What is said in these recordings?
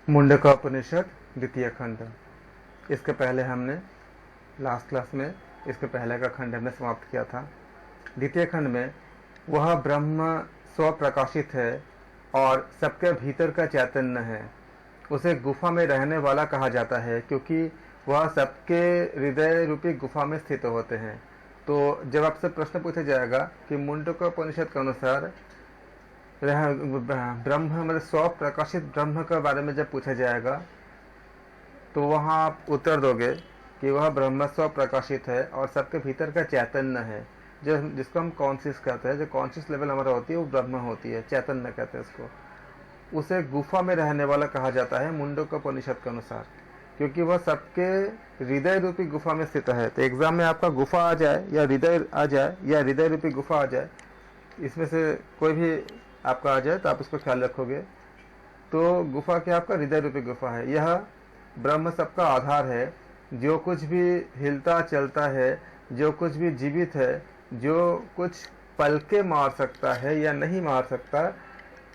मुंडका उपनिषद द्वितीय खंड। इसके पहले हमने लास्ट क्लास में इसके पहले का खंड हमने समाप्त किया था। द्वितीय खंड में वह ब्रह्म स्वप्रकाशित है और सबके भीतर का चैतन्य है। उसे गुफा में रहने वाला कहा जाता है क्योंकि वह सबके हृदय रूपी गुफा में स्थित होते हैं। तो जब आपसे प्रश्न पूछा जाएगा कि मुंडका उपनिषद के अनुसार ब्रह्म मतलब स्व प्रकाशित ब्रह्म के बारे में जब पूछा जाएगा तो वहाँ आप उत्तर दोगे कि वह ब्रह्म स्व प्रकाशित है और सबके भीतर का चैतन्य है, जो जिसको हम कॉन्शियस कहते हैं। जो कॉन्शियस लेवल हमारा होती है वो ब्रह्म होती है, चैतन्य कहते हैं उसको। उसे गुफा में रहने वाला कहा जाता है मुंडका उपनिषद के अनुसार, क्योंकि वह सबके हृदय रूपी गुफा में स्थित है। तो एग्जाम में आपका गुफा आ जाए या हृदय आ जाए या हृदय रूपी गुफा आ जाए, इसमें से कोई भी आपका आ जाए तो आप उसको ख्याल रखोगे। तो गुफा क्या आपका हृदय रूपी गुफा है। यह ब्रह्म सबका आधार है। जो कुछ भी हिलता चलता है, जो कुछ भी जीवित है, जो कुछ पलके मार सकता है या नहीं मार सकता,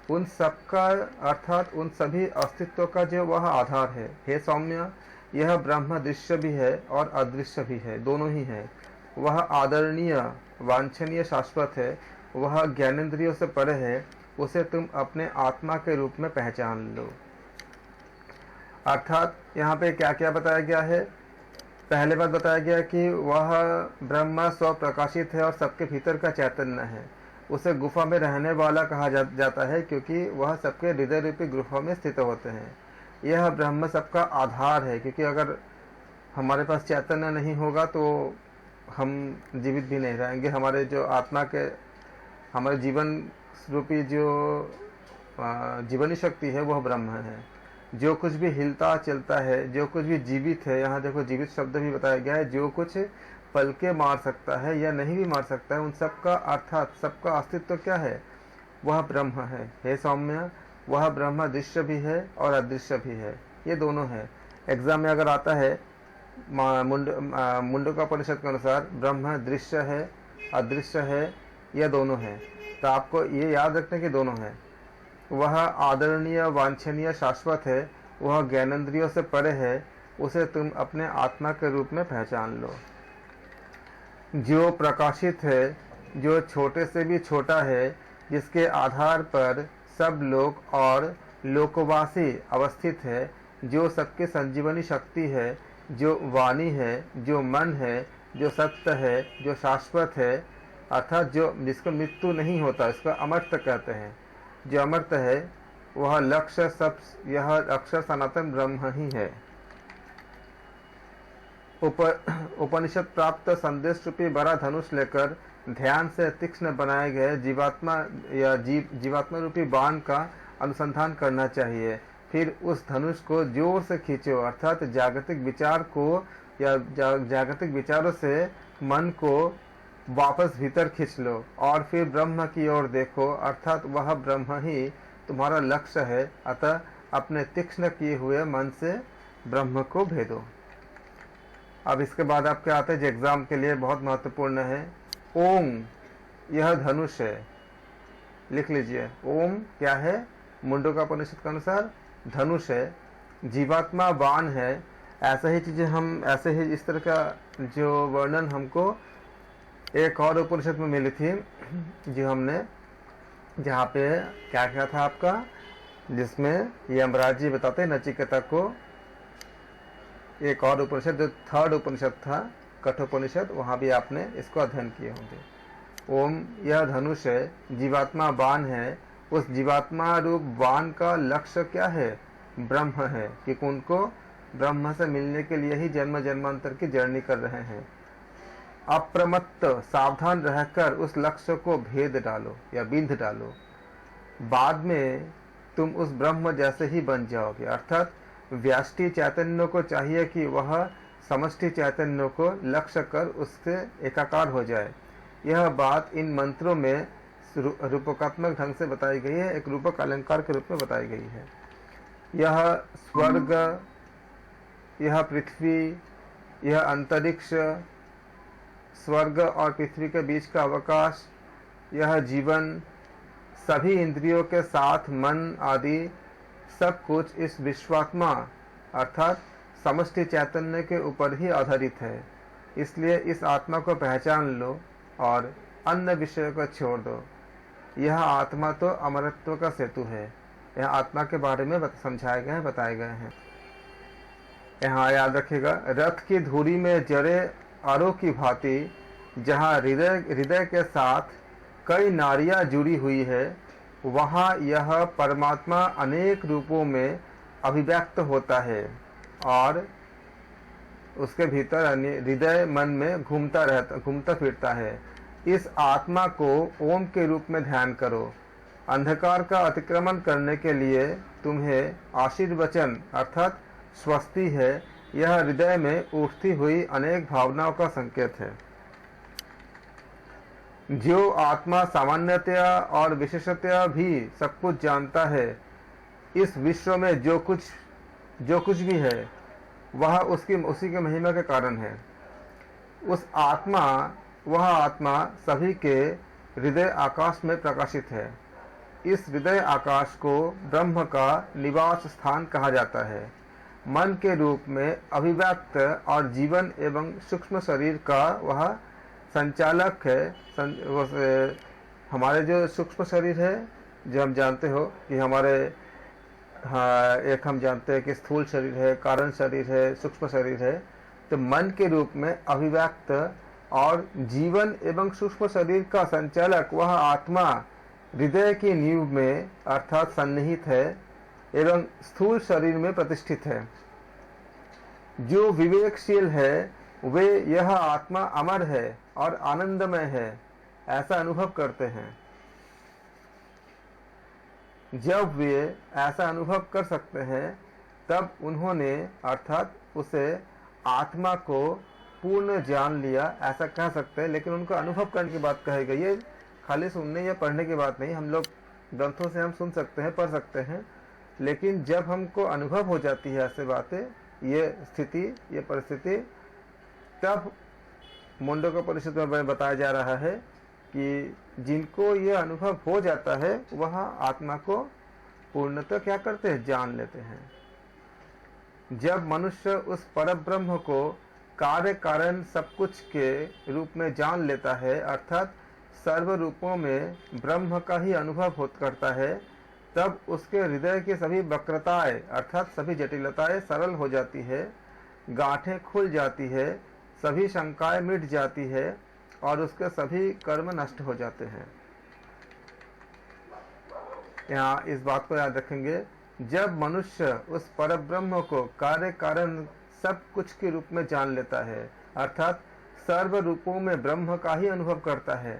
उन सबका अर्थात उन सभी अस्तित्व का जो वह आधार है। हे सौम्य, यह ब्रह्म दृश्य भी है और अदृश्य भी है, दोनों ही है। वह आदरणीय, वांछनीय, शाश्वत है। वह ज्ञानेंद्रियों से परे है। उसे तुम अपने आत्मा के रूप में पहचान लो। अर्थात यहाँ पे क्या क्या बताया गया है। पहले बात बताया गया कि वह ब्रह्म स्व प्रकाशित है और सबके भीतर का चैतन्य है। उसे गुफा में रहने वाला कहा जाता है क्योंकि वह सबके हृदय रूपी गुफा में स्थित होते हैं। यह ब्रह्म सबका आधार है, क्योंकि अगर हमारे पास चैतन्य नहीं होगा तो हम जीवित भी नहीं रहेंगे। हमारे जो आत्मा के, हमारे जीवन रूपी जो जीवनी शक्ति है वह ब्रह्म है। जो कुछ भी हिलता चलता है, जो कुछ भी जीवित है, यहाँ देखो जीवित शब्द भी बताया गया है, जो कुछ पलके मार सकता है या नहीं भी मार सकता है, उन सबका अर्थात सबका अस्तित्व क्या है, वह ब्रह्म है। हे सौम्य, वह ब्रह्म दृश्य भी है और अदृश्य भी है, ये दोनों है। एग्जाम में अगर आता है मुंडका उपनिषद के अनुसार ब्रह्म दृश्य है, अदृश्य है, यह दोनों है। तो आपको ये याद रखना कि दोनों है। वह आदरणीय, वांछनीय, शाश्वत है। वह ज्ञानेंद्रियों से परे है। उसे तुम अपने आत्मा के रूप में पहचान लो। जो प्रकाशित है, जो छोटे से भी छोटा है, जिसके आधार पर सब लोक और लोकवासी अवस्थित है, जो सबके संजीवनी शक्ति है, जो वाणी है, जो मन है, जो सत्य है, जो शाश्वत है, अर्थात जो जिसको मृत्यु नहीं होता, इसको अमर्त्य कहते हैं। जो अमर्त्य है वह लक्ष्य सब, यह अक्षर सनातन ब्रह्म ही है। उपनिषद प्राप्त संदेश रूपी बड़ा धनुष लेकर ध्यान से तीक्ष्ण बनाए गए जीवात्मा या जीवात्मा रूपी बाण का अनुसंधान करना चाहिए। फिर उस धनुष को जोर से खींचो, अर्थात जागतिक विचार को या जागतिक विचारों से मन को वापस भीतर खींच लो और फिर ब्रह्म की ओर देखो, अर्थात वह ब्रह्म ही तुम्हारा लक्ष्य है। अतः अपने तीक्ष्ण किए हुए मन से ब्रह्म को भेदो। अब इसके बाद आपके आते हैं जो एग्जाम के लिए बहुत महत्वपूर्ण है। ओम, यह धनुष है, लिख लीजिए। ओम क्या है? मुंडका उपनिषद के अनुसार धनुष है। जीवात्मा बाण है। ऐसा ही चीजें हम ऐसे ही इस तरह का जो वर्णन हमको एक और उपनिषद में मिली थी, जो हमने जहाँ पे क्या क्या था आपका, जिसमें यमराज जी बताते हैं नचिकेता को। एक और उपनिषद जो थर्ड उपनिषद था, कठोपनिषद, वहाँ भी आपने इसको अध्ययन किए होंगे। ओम, यह धनुष है, जीवात्मा बाण है। उस जीवात्मा रूप बाण का लक्ष्य क्या है? ब्रह्म है, क्योंकि उनको ब्रह्म से मिलने के लिए ही जन्म जन्मांतर की जर्नी कर रहे हैं। अप्रमत्त, सावधान रहकर उस लक्ष्य को भेद डालो या बिंध डालो। बाद में तुम उस ब्रह्म जैसे ही बन जाओगे। अर्थात व्याष्टि चैतन्य को चाहिए कि वह समष्टि चैतन्य को लक्ष्य कर उससे एकाकार हो जाए। यह बात इन मंत्रों में रूपकात्मक ढंग से बताई गई है, एक रूपक अलंकार के रूप में बताई गई है। यह स्वर्ग, यह पृथ्वी, यह अंतरिक्ष, स्वर्ग और पृथ्वी के बीच का अवकाश, यह जीवन, सभी इंद्रियों के साथ मन आदि सब कुछ इस विश्वात्मा अर्थात समष्टि चैतन्य के ऊपर ही आधारित है। इसलिए इस आत्मा को पहचान लो और अन्य विषयों को छोड़ दो। यह आत्मा तो अमरत्व का सेतु है। यह आत्मा के बारे में समझाए गए हैं, बताए गए हैं। यहाँ याद रखिएगा, रथ की धुरी में जड़े आरों की भांति जहाँ हृदय के साथ कई नाड़ियाँ जुड़ी हुई है, वहाँ यह परमात्मा अनेक रूपों में अभिव्यक्त होता है और उसके भीतर हृदय मन में घूमता फिरता है। इस आत्मा को ओम के रूप में ध्यान करो। अंधकार का अतिक्रमण करने के लिए तुम्हें आशीर्वचन अर्थात स्वस्ति है। यह हृदय में उठती हुई अनेक भावनाओं का संकेत है। जो आत्मा सामान्यतया और विशेषतया भी सब कुछ जानता है, इस विश्व में जो कुछ भी है वह उसी के महिमा के कारण है। वह आत्मा सभी के हृदय आकाश में प्रकाशित है। इस हृदय आकाश को ब्रह्म का निवास स्थान कहा जाता है। मन के रूप में अभिव्यक्त और जीवन एवं सूक्ष्म शरीर का वह संचालक है। हमारे जो सूक्ष्म शरीर है, जो हम जानते हो कि हमारे एक हम जानते हैं कि स्थूल शरीर है, कारण शरीर है, सूक्ष्म शरीर है। तो मन के रूप में अभिव्यक्त और जीवन एवं सूक्ष्म शरीर का संचालक वह आत्मा हृदय की नींव में अर्थात सन्निहित है एवं स्थूल शरीर में प्रतिष्ठित है। जो विवेकशील है वे यह आत्मा अमर है और आनंदमय है ऐसा अनुभव करते हैं। जब वे ऐसा अनुभव कर सकते हैं तब उन्होंने अर्थात उसे आत्मा को पूर्ण जान लिया ऐसा कह सकते हैं। लेकिन उनको अनुभव करने की बात कही गई। ये खाली सुनने या पढ़ने की बात नहीं। हम लोग ग्रंथों से हम सुन सकते हैं, पढ़ सकते हैं, लेकिन जब हमको अनुभव हो जाती है ऐसे बातें, ये स्थिति, ये परिस्थिति, तब मुंडकोपनिषद में बताया जा रहा है कि जिनको ये अनुभव हो जाता है वह आत्मा को पूर्णतः क्या करते हैं, जान लेते हैं। जब मनुष्य उस परब्रह्म को कार्य कारण सब कुछ के रूप में जान लेता है अर्थात सर्व रूपों में ब्रह्म का ही अनुभव करता है, तब उसके हृदय की सभी वक्रताएं अर्थात सभी जटिलताएं सरल हो जाती है, गांठें खुल जाती है, सभी शंकाएं मिट जाती है और उसके सभी कर्म नष्ट हो जाते हैं। यहाँ इस बात को याद रखेंगे, जब मनुष्य उस परब्रह्म को कार्य कारण सब कुछ के रूप में जान लेता है अर्थात सर्व रूपों में ब्रह्म का ही अनुभव करता है,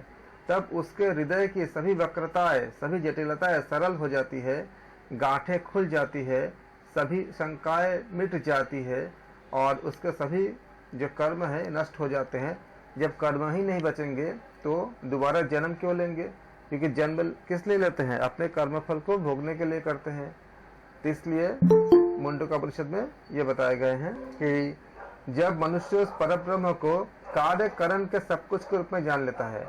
तब उसके हृदय की सभी वक्रताएं सभी जटिलताएं सरल हो जाती है, गांठें खुल जाती है, सभी शंकाएं मिट जाती है और उसके सभी जो कर्म है नष्ट हो जाते हैं। जब कर्म ही नहीं बचेंगे तो दोबारा जन्म क्यों लेंगे? क्योंकि जन्म किस लिए लेते हैं? अपने कर्मफल को भोगने के लिए करते हैं। तो इसलिए मुंडकोपनिषद में ये बताए गए हैं कि जब मनुष्य उस परब्रह्म को कार्य कारण के सब कुछ के रूप में जान लेता है,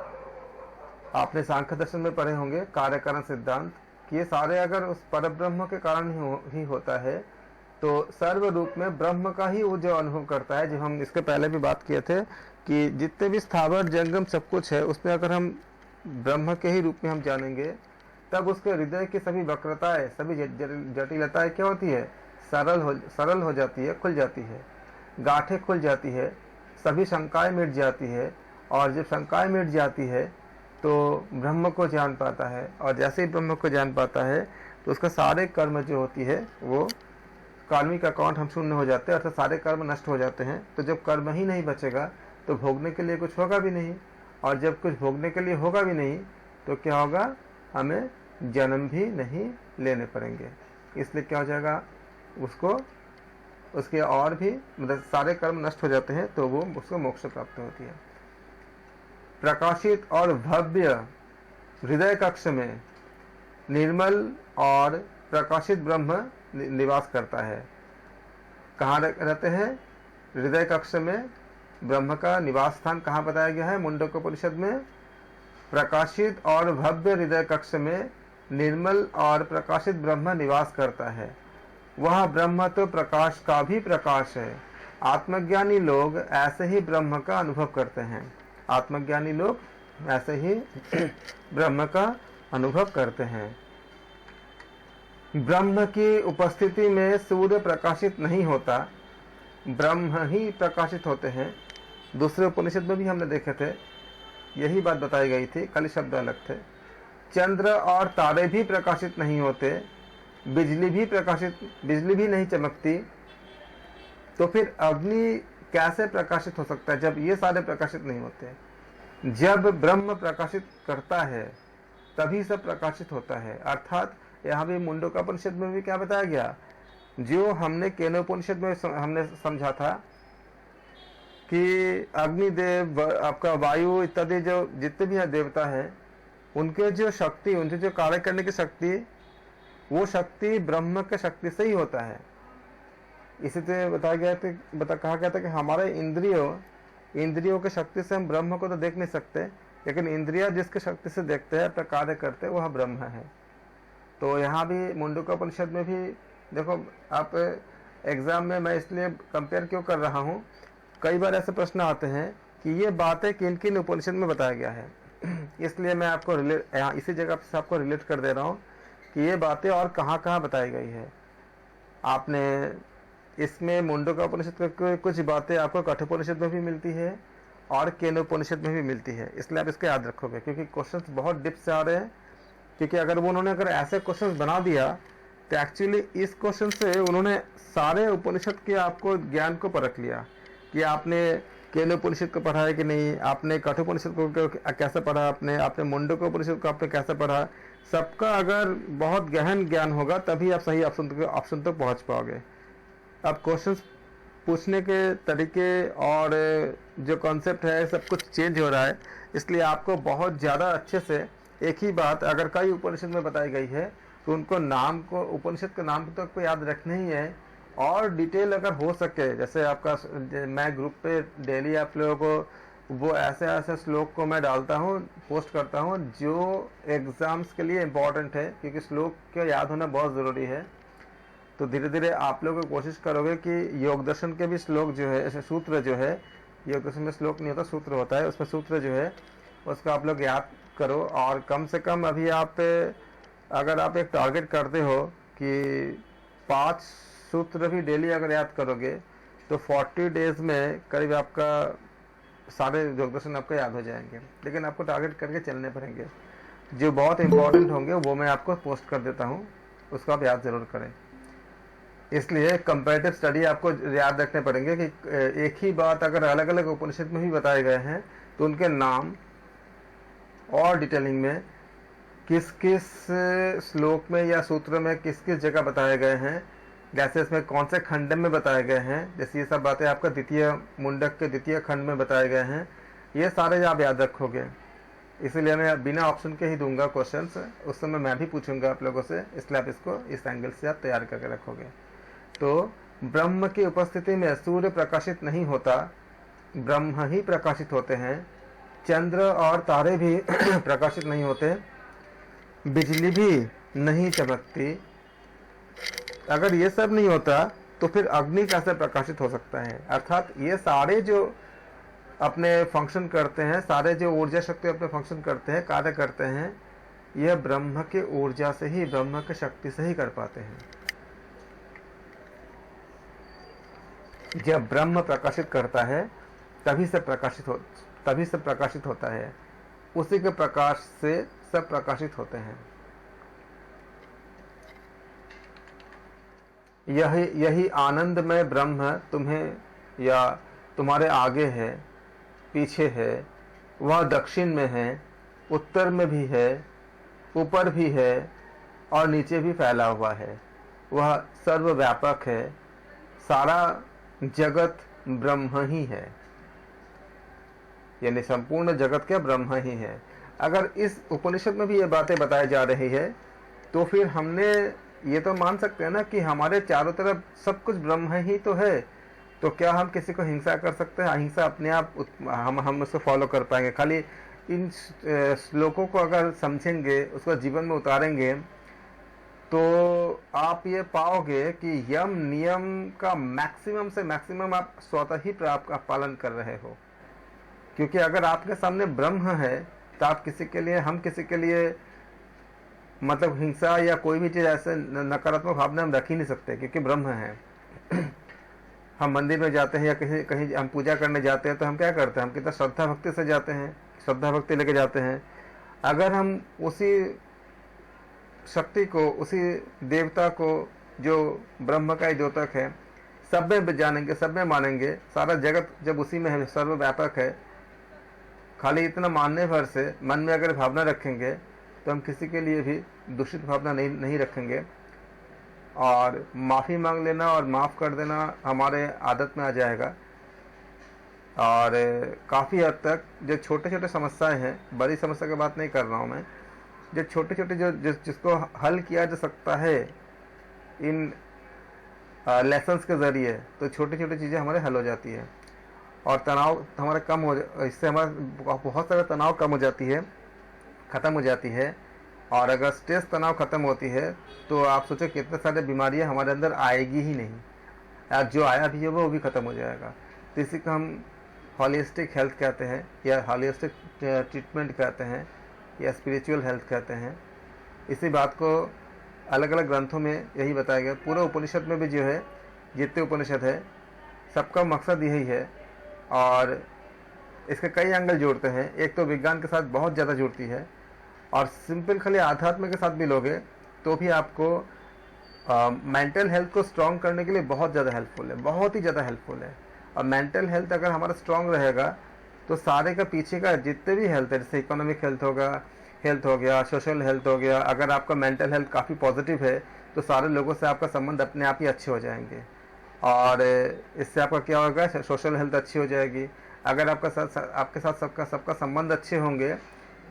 आपने सांख्य दर्शन में पढ़े होंगे कार्य कारण सिद्धांत, कि ये सारे अगर उस परब्रह्म के कारण ही होता है तो सर्व रूप में ब्रह्म का ही वो जो अनुभव करता है। जो हम इसके पहले भी बात किए थे कि जितने भी स्थावर जंगम सब कुछ है उसमें अगर हम ब्रह्म के ही रूप में हम जानेंगे तब उसके हृदय की सभी वक्रताएं सभी जटिलताएं क्या होती है, सरल हो जाती है, खुल जाती है, गांठें खुल जाती है, सभी शंकाएं मिट जाती है। और जब शंकाएं मिट जाती है तो ब्रह्म को जान पाता है और जैसे ही ब्रह्म को जान पाता है तो उसका सारे कर्म जो होती है वो कार्मिक अकाउंट हम शून्य हो जाते हैं अर्थात सारे कर्म नष्ट हो जाते हैं। तो जब कर्म ही नहीं बचेगा तो भोगने के लिए कुछ होगा भी नहीं, और जब कुछ भोगने के लिए होगा भी नहीं तो क्या होगा, हमें जन्म भी नहीं लेने पड़ेंगे। इसलिए क्या हो जाएगा, उसके और भी मतलब सारे कर्म नष्ट हो जाते हैं तो वो उसको मोक्ष प्राप्त होती है। प्रकाशित और भव्य हृदय कक्ष में निर्मल और प्रकाशित ब्रह्म निवास करता है। कहाँ रहते हैं? हृदय कक्ष में ब्रह्म का निवास स्थान कहाँ बताया गया है? मुंडकोपनिषद में प्रकाशित और भव्य हृदय कक्ष में निर्मल और प्रकाशित ब्रह्म निवास करता है। वह ब्रह्म तो प्रकाश का भी प्रकाश है। आत्मज्ञानी लोग ऐसे ही ब्रह्म का अनुभव करते हैं। आत्मज्ञानी लोग ऐसे ही ब्रह्म का अनुभव करते हैं। ब्रह्म की उपस्थिति में सूर्य प्रकाशित नहीं होता, ब्रह्म ही प्रकाशित होते हैं। दूसरे उपनिषद में भी हमने देखे थे, यही बात बताई गई थी, खाली शब्द अलग थे। चंद्र और तारे भी प्रकाशित नहीं होते, बिजली भी नहीं चमकती, तो फिर अग्नि कैसे प्रकाशित हो सकता है जब ये सारे प्रकाशित नहीं होते। जब ब्रह्म प्रकाशित करता है तभी सब प्रकाशित होता है। अर्थात यहाँ भी मुंडकोपनिषद में भी क्या बताया गया, जो हमने केनोपनिषद में हमने समझा था कि अग्निदेव, आपका वायु इत्यादि जो जितने भी देवता है, उनके जो शक्ति, उनके जो कार्य करने की शक्ति, वो शक्ति ब्रह्म के शक्ति से ही होता है। इसी से बताया गया था, कहा गया था कि हमारे इंद्रियों के शक्ति से हम ब्रह्म को तो देख नहीं सकते, लेकिन इंद्रिया जिसके शक्ति से देखते हैं, अपना कार्य करते हैं, वह ब्रह्म है। तो यहाँ भी मुंडकोपनिषद में भी देखो, आप एग्जाम में मैं इसलिए कंपेयर क्यों कर रहा हूँ, कई बार ऐसे प्रश्न आते हैं कि ये बातें किन किन उपनिषद में बताया गया है, इसलिए मैं आपको यहाँ इसी जगह से आपको रिलेट कर दे रहा हूँ कि ये बातें और कहाँ कहाँ बताई गई है। आपने इसमें मुंडकोपनिषद की कुछ बातें आपको कठोपनिषद में भी मिलती है और केनोपनिषद में भी मिलती है, इसलिए आप इसको याद रखोगे, क्योंकि क्वेश्चंस बहुत डिप से आ रहे हैं। क्योंकि अगर उन्होंने ऐसे क्वेश्चंस बना दिया तो एक्चुअली इस क्वेश्चन से उन्होंने सारे उपनिषद के आपको ज्ञान को परख लिया कि आपने केनोपनिषद को पढ़ा है कि नहीं, आपने कठोपनिषद को कैसे पढ़ा, आपने मुंडकोपनिषद को आपने कैसे पढ़ा। सबका अगर बहुत गहन ज्ञान होगा तभी आप सही ऑप्शन तक पहुंच पाओगे। अब क्वेश्चंस पूछने के तरीके और जो कॉन्सेप्ट है सब कुछ चेंज हो रहा है, इसलिए आपको बहुत ज़्यादा अच्छे से एक ही बात अगर कई उपनिषद में बताई गई है तो उनको उपनिषद के नाम तो आपको याद रखना ही है। और डिटेल अगर हो सके, जैसे आपका मैं ग्रुप पे डेली आप लोगों को वो ऐसे श्लोक को मैं डालता हूँ, पोस्ट करता हूँ जो एग्जाम्स के लिए इम्पोर्टेंट है, क्योंकि श्लोक का याद होना बहुत ज़रूरी है। तो धीरे धीरे आप लोग कोशिश करोगे कि योग दर्शन के भी श्लोक जो है, सूत्र जो है, योग दर्शन में श्लोक नहीं होता, सूत्र होता है, उसमें सूत्र जो है उसका आप लोग याद करो। और कम से कम अभी अगर आप एक टारगेट करते हो कि 5 सूत्र भी डेली अगर याद करोगे तो 40 डेज में करीब आपका सारे योग दर्शन आपको याद हो जाएंगे। लेकिन आपको टारगेट करके चलने पड़ेंगे, जो बहुत इंपॉर्टेंट होंगे वो मैं आपको पोस्ट कर देता हूँ, उसको आप याद ज़रूर करें। इसलिए कंपैरेटिव स्टडी आपको याद रखने पड़ेंगे कि एक ही बात अगर अलग अलग उपनिषद में भी बताए गए हैं तो उनके नाम और डिटेलिंग में किस किस श्लोक में या सूत्र में किस किस जगह बताए गए हैं, जैसे इसमें कौन से खंड में बताए गए हैं, जैसे ये सब बातें आपका मुंडक के द्वितीय खंड में बताए गए हैं, ये सारे आप याद रखोगे। इसीलिए मैं बिना ऑप्शन के ही दूंगा क्वेश्चंस, उस समय मैं भी पूछूंगा आप लोगों से, इसलिए आप इसको इस एंगल से आप तैयार करके रखोगे। तो ब्रह्म की उपस्थिति में सूर्य प्रकाशित नहीं होता, ब्रह्म ही प्रकाशित होते हैं। चंद्र और तारे भी प्रकाशित नहीं होते, बिजली भी नहीं चमकती। अगर ये सब नहीं होता तो फिर अग्नि कैसे प्रकाशित हो सकता है। अर्थात ये सारे जो अपने फंक्शन करते हैं, सारे जो ऊर्जा शक्ति अपने फंक्शन करते हैं, कार्य करते हैं, यह ब्रह्म के ऊर्जा से ही, ब्रह्म के शक्ति से ही कर पाते हैं। जब ब्रह्म प्रकाशित करता है तभी से प्रकाशित होता है, उसी के प्रकाश से सब प्रकाशित होते हैं। यही आनंदमय ब्रह्म तुम्हें या तुम्हारे आगे है, पीछे है, वह दक्षिण में है, उत्तर में भी है, ऊपर भी है और नीचे भी फैला हुआ है। वह सर्वव्यापक है, सारा जगत ब्रह्म ही है, यानी संपूर्ण जगत क्या ब्रह्म ही है। अगर इस उपनिषद में भी ये बातें बताई जा रही है तो फिर हमने ये तो मान सकते हैं ना कि हमारे चारों तरफ सब कुछ ब्रह्म ही तो है। तो क्या हम किसी को हिंसा कर सकते हैं? अहिंसा अपने आप हम उसको फॉलो कर पाएंगे? खाली इन श्लोकों को अगर समझेंगे, उसको जीवन में उतारेंगे तो आप ये पाओगे कि यम नियम का मैक्सिमम से मैक्सिमम आप स्वतः ही पालन कर रहे हो। क्योंकि अगर आपके सामने ब्रह्म है तो आप किसी के लिए, हम किसी के लिए मतलब हिंसा या कोई भी चीज़ ऐसे नकारात्मक भावना हम रख ही नहीं सकते, क्योंकि ब्रह्म है। हम मंदिर में जाते हैं या कहीं कहीं हम पूजा करने जाते हैं तो हम क्या करते हैं, हम कितना श्रद्धा भक्ति से जाते हैं, श्रद्धा भक्ति लेके जाते हैं। अगर हम उसी शक्ति को, उसी देवता को जो ब्रह्म का ही द्योतक है, सब में जानेंगे, सब में मानेंगे, सारा जगत जब उसी में है, सर्वव्यापक है, खाली इतना मानने भर से मन में अगर भावना रखेंगे तो हम किसी के लिए भी दूषित भावना नहीं रखेंगे। और माफ़ी मांग लेना और माफ़ कर देना हमारे आदत में आ जाएगा। और काफ़ी हद तक जो छोटे छोटे समस्याएं हैं, बड़ी समस्या की बात नहीं कर रहा हूँ मैं, जो छोटे छोटे जिसको हल किया जा सकता है इन लेसन्स के ज़रिए, तो छोटी छोटी चीज़ें हमारे हल हो जाती है और तनाव हमारा कम हो, इससे हमारा बहुत सारा तनाव कम हो जाती है, ख़त्म हो जाती है। और अगर स्ट्रेस तनाव ख़त्म होती है तो आप सोचो कितने सारे बीमारियां हमारे अंदर आएगी ही नहीं, आज जो आया भी है वो भी ख़त्म हो जाएगा। तो इसी को हम हॉलिस्टिक हेल्थ कहते हैं, या हॉलिस्टिक ट्रीटमेंट कहते हैं, या स्पिरिचुअल हेल्थ कहते हैं। इसी बात को अलग अलग ग्रंथों में यही बताया गया। पूरे उपनिषद में भी जो है, जितने उपनिषद है, सबका मकसद यही है। और इसके कई एंगल जोड़ते हैं। एक तो विज्ञान के साथ बहुत ज़्यादा जुड़ती है, और सिंपल खाली आध्यात्म के साथ भी लोगे तो भी आपको मेंटल हेल्थ को स्ट्रॉन्ग करने के लिए बहुत ज़्यादा हेल्पफुल है, बहुत ही ज़्यादा हेल्पफुल है। और मेंटल हेल्थ अगर हमारा स्ट्रॉन्ग रहेगा तो सारे का पीछे का जितने भी हेल्थ है, जैसे इकोनॉमिक हेल्थ हो गया, सोशल हेल्थ हो गया, अगर आपका मेंटल हेल्थ काफ़ी पॉजिटिव है तो सारे लोगों से आपका संबंध अपने आप ही अच्छे हो जाएंगे। और इससे आपका क्या होगा, सोशल हेल्थ अच्छी हो जाएगी। अगर आपके साथ सबका संबंध अच्छे होंगे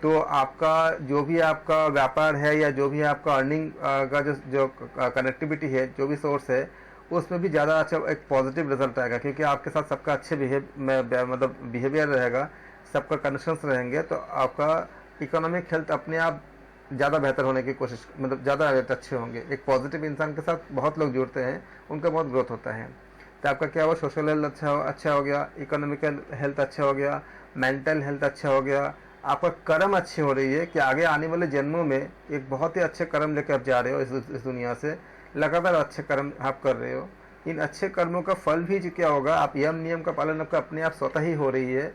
तो आपका जो भी आपका व्यापार है या जो भी आपका अर्निंग का जो कनेक्टिविटी है, जो भी सोर्स है, उसमें भी ज़्यादा अच्छा एक पॉजिटिव रिजल्ट आएगा। क्योंकि आपके साथ सबका अच्छे बिहेवियर रहेगा, सबका कनेक्शंस रहेंगे, तो आपका इकोनॉमिक हेल्थ अपने आप ज़्यादा बेहतर होने की कोशिश, मतलब ज़्यादा अच्छे होंगे। एक पॉजिटिव इंसान के साथ बहुत लोग जुड़ते हैं, उनका बहुत ग्रोथ होता है। तो आपका क्या हुआ, सोशल हेल्थ अच्छा हो गया, इकोनॉमिकल हेल्थ अच्छा हो गया, मेंटल हेल्थ अच्छा हो गया, आपका कर्म अच्छी हो रही है कि आगे आने वाले जन्मों में एक बहुत ही अच्छे कर्म लेकर आप जा रहे हो इस दुनिया से, लगातार अच्छे कर्म आप कर रहे हो। इन अच्छे कर्मों का फल भी क्या होगा, आप यम नियम का पालन आपका अपने आप स्वतः ही हो रही है।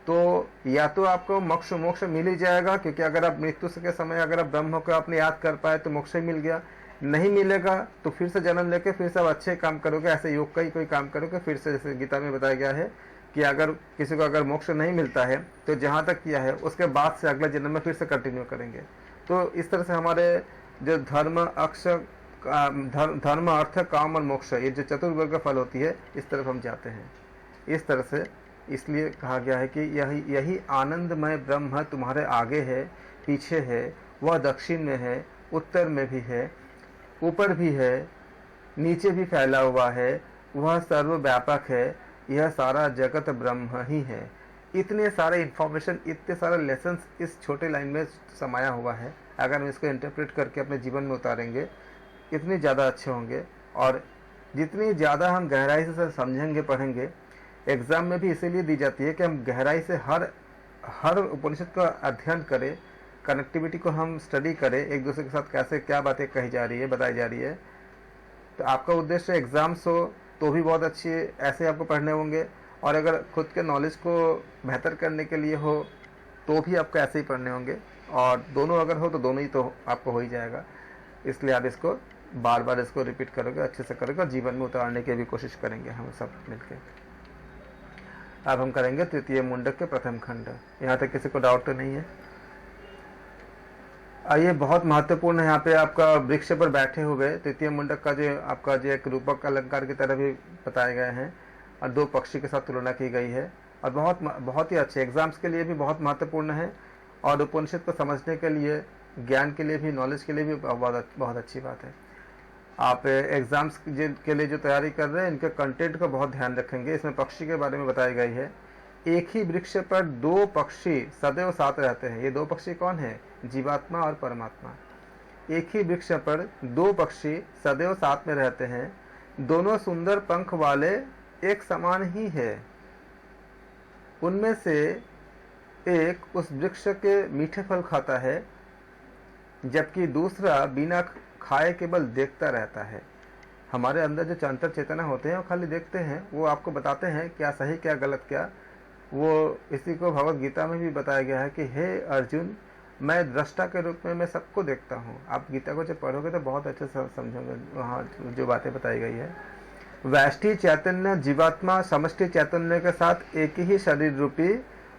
तो या तो आपको मोक्ष मिल ही जाएगा, क्योंकि अगर आप मृत्यु के समय अगर आप ब्रह्म को आपने याद कर पाए तो मोक्ष ही मिल गया। नहीं मिलेगा तो फिर से जन्म लेके फिर से आप अच्छे काम करोगे, ऐसे योग का ही कोई काम करोगे, फिर से जैसे गीता में बताया गया है कि अगर किसी को अगर मोक्ष नहीं मिलता है तो जहाँ तक किया है उसके बाद से अगले जन्म में फिर से कंटिन्यू करेंगे। तो इस तरह से हमारे जो धर्म अर्थ काम और मोक्ष, ये जो चतुर्वर्ग का फल होती है, इस तरफ हम जाते हैं। इस तरह से इसलिए कहा गया है कि यही आनंदमय ब्रह्म तुम्हारे आगे है, पीछे है, वह दक्षिण में है, उत्तर में भी है, ऊपर भी है, नीचे भी फैला हुआ है, वह सर्वव्यापक है, यह सारा जगत ब्रह्म ही है। इतने सारे इंफॉर्मेशन, इतने सारे लेसन्स इस छोटे लाइन में समाया हुआ है। अगर हम इसको इंटरप्रेट करके अपने जीवन में उतारेंगे, इतने ज़्यादा अच्छे होंगे। और जितनी ज़्यादा हम गहराई से समझेंगे, पढ़ेंगे, एग्ज़ाम में भी इसीलिए दी जाती है कि हम गहराई से हर उपनिषद का अध्ययन करें, कनेक्टिविटी को हम स्टडी करें, एक दूसरे के साथ कैसे क्या बातें कही जा रही है, बताई जा रही है। तो आपका उद्देश्य एग्ज़ाम्स हो तो भी बहुत अच्छी ऐसे आपको पढ़ने होंगे, और अगर खुद के नॉलेज को बेहतर करने के लिए हो तो भी आपको ऐसे ही पढ़ने होंगे। और दोनों अगर हो तो दोनों ही तो आपको हो ही जाएगा। इसलिए आप इसको बार बार इसको रिपीट करोगे, अच्छे से करोगे, और जीवन में उतारने की भी कोशिश करेंगे हम सब मिलकर। अब हम करेंगे तृतीय मुंडक के प्रथम खंड। यहाँ तक किसी को डाउट तो नहीं है? ये बहुत महत्वपूर्ण है। यहाँ पे आपका वृक्ष पर बैठे हुए तृतीय मुंडक का जो आपका जो एक रूपक अलंकार की तरह भी बताए गए हैं, और दो पक्षी के साथ तुलना की गई है, और बहुत ही अच्छे एग्जाम्स के लिए भी बहुत महत्वपूर्ण है, और उपनिषद को समझने के लिए, ज्ञान के लिए भी, नॉलेज के लिए भी बहुत अच्छी बात है। आप एग्जाम्स के लिए जो तैयारी कर रहे हैं, इनके कंटेंट का बहुत ध्यान रखेंगे। इसमें पक्षी के बारे में बताई गई है। एक ही वृक्ष पर दो पक्षी सदैव साथ रहते हैं। ये दो पक्षी कौन है? जीवात्मा और परमात्मा। एक ही वृक्ष पर दो पक्षी सदैव साथ में रहते हैं, दोनों सुंदर पंख वाले एक समान ही है। उनमें से एक उस वृक्ष के मीठे फल खाता है, जबकि दूसरा बिना खाए केवल देखता रहता है। हमारे अंदर जो चंचल चेतना होते हैं वो खाली देखते हैं, वो आपको बताते हैं क्या सही क्या गलत क्या। वो इसी को भगवत गीता में भी बताया गया है कि हे अर्जुन, मैं दृष्टा के रूप में मैं सबको देखता हूँ। आप गीता को जब पढ़ोगे तो बहुत अच्छे से समझोगे वहाँ जो बातें बताई गई है। वैष्टि चैतन्य जीवात्मा समष्टि चैतन्य के साथ एक ही शरीर रूपी।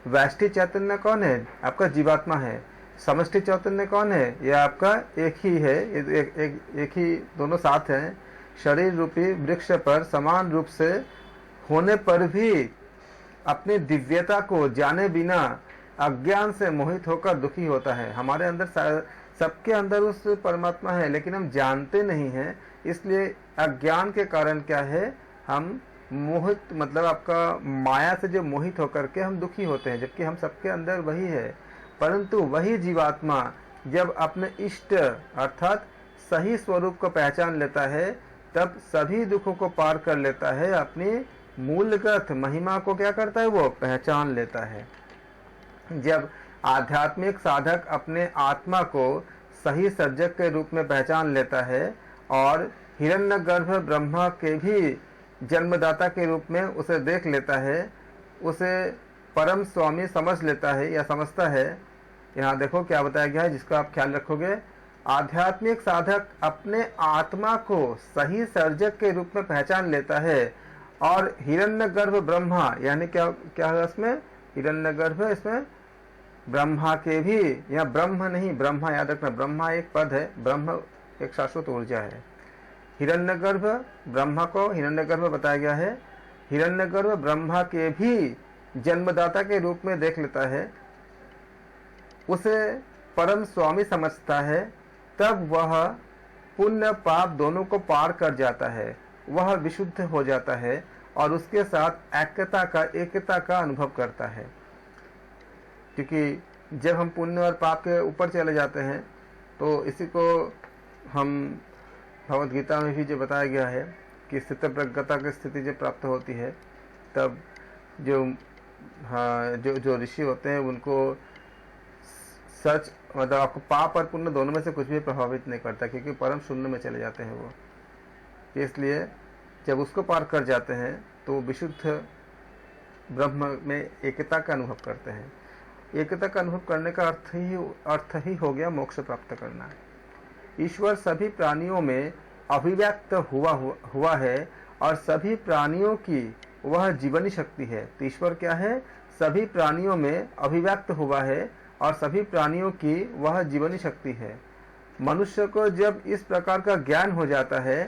वैष्टि चैतन्य कौन है? आपका जीवात्मा है। समष्टि चैतन्य कौन है? यह आपका एक ही है, एक ही दोनों साथ हैं। शरीर रूपी वृक्ष पर समान रूप से होने पर भी अपनी दिव्यता को जाने बिना अज्ञान से मोहित होकर दुखी होता है। हमारे अंदर सबके अंदर उस परमात्मा है, लेकिन हम जानते नहीं हैं। इसलिए अज्ञान के कारण क्या है, हम मोहित मतलब आपका माया से जो मोहित होकर के हम दुखी होते हैं, जबकि हम सबके अंदर वही है। परंतु वही जीवात्मा जब अपने इष्ट अर्थात सही स्वरूप को पहचान लेता है, तब सभी दुखों को पार कर लेता है। अपनी मूलगत महिमा को क्या करता है, वो पहचान लेता है। जब आध्यात्मिक साधक अपने आत्मा को सही सर्जक के रूप में पहचान लेता है और हिरण्यगर्भ ब्रह्मा के भी जन्मदाता के रूप में उसे देख लेता है, उसे परम स्वामी समझ लेता है या समझता है। यहाँ देखो क्या बताया गया है, जिसका आप ख्याल रखोगे। आध्यात्मिक साधक अपने आत्मा को सही सर्जक के रूप में पहचान लेता है और हिरण्यगर्भ ब्रह्मा यानी क्या है इसमें, हिरण्यगर्भ इसमें ब्रह्मा के भी, या ब्रह्म नहीं, ब्रह्मा याद रखना, ब्रह्मा एक पद है, ब्रह्म एक शाश्वत ऊर्जा है। हिरण्यगर्भ ब्रह्मा को हिरण्यगर्भ बताया गया है। हिरण्यगर्भ ब्रह्मा के भी जन्मदाता के रूप में देख लेता है, उसे परम स्वामी समझता है। तब वह पुण्य पाप दोनों को पार कर जाता है, वह विशुद्ध हो जाता है और उसके साथ एकता का अनुभव करता है। क्योंकि जब हम पुण्य और पाप के ऊपर चले जाते हैं, तो इसी को हम भगवत गीता में भी जो बताया गया है कि स्थित प्रज्ञता की स्थिति जब प्राप्त होती है, तब जो ऋषि होते हैं उनको सच मतलब आपको पाप और पुण्य दोनों में से कुछ भी प्रभावित नहीं करता, क्योंकि परम शून्य में चले जाते हैं वो। इसलिए जब उसको पार कर जाते हैं तो विशुद्ध ब्रह्म में एकता का अनुभव करते हैं। एकता का अनुभव करने का अर्थ ही हो गया मोक्ष प्राप्त करना। ईश्वर सभी प्राणियों में अभिव्यक्त हुआ है और सभी प्राणियों की वह जीवनी शक्ति है। तो ईश्वर क्या है, सभी प्राणियों में अभिव्यक्त हुआ है और सभी प्राणियों की वह जीवनी शक्ति है। मनुष्य को जब इस प्रकार का ज्ञान हो जाता है,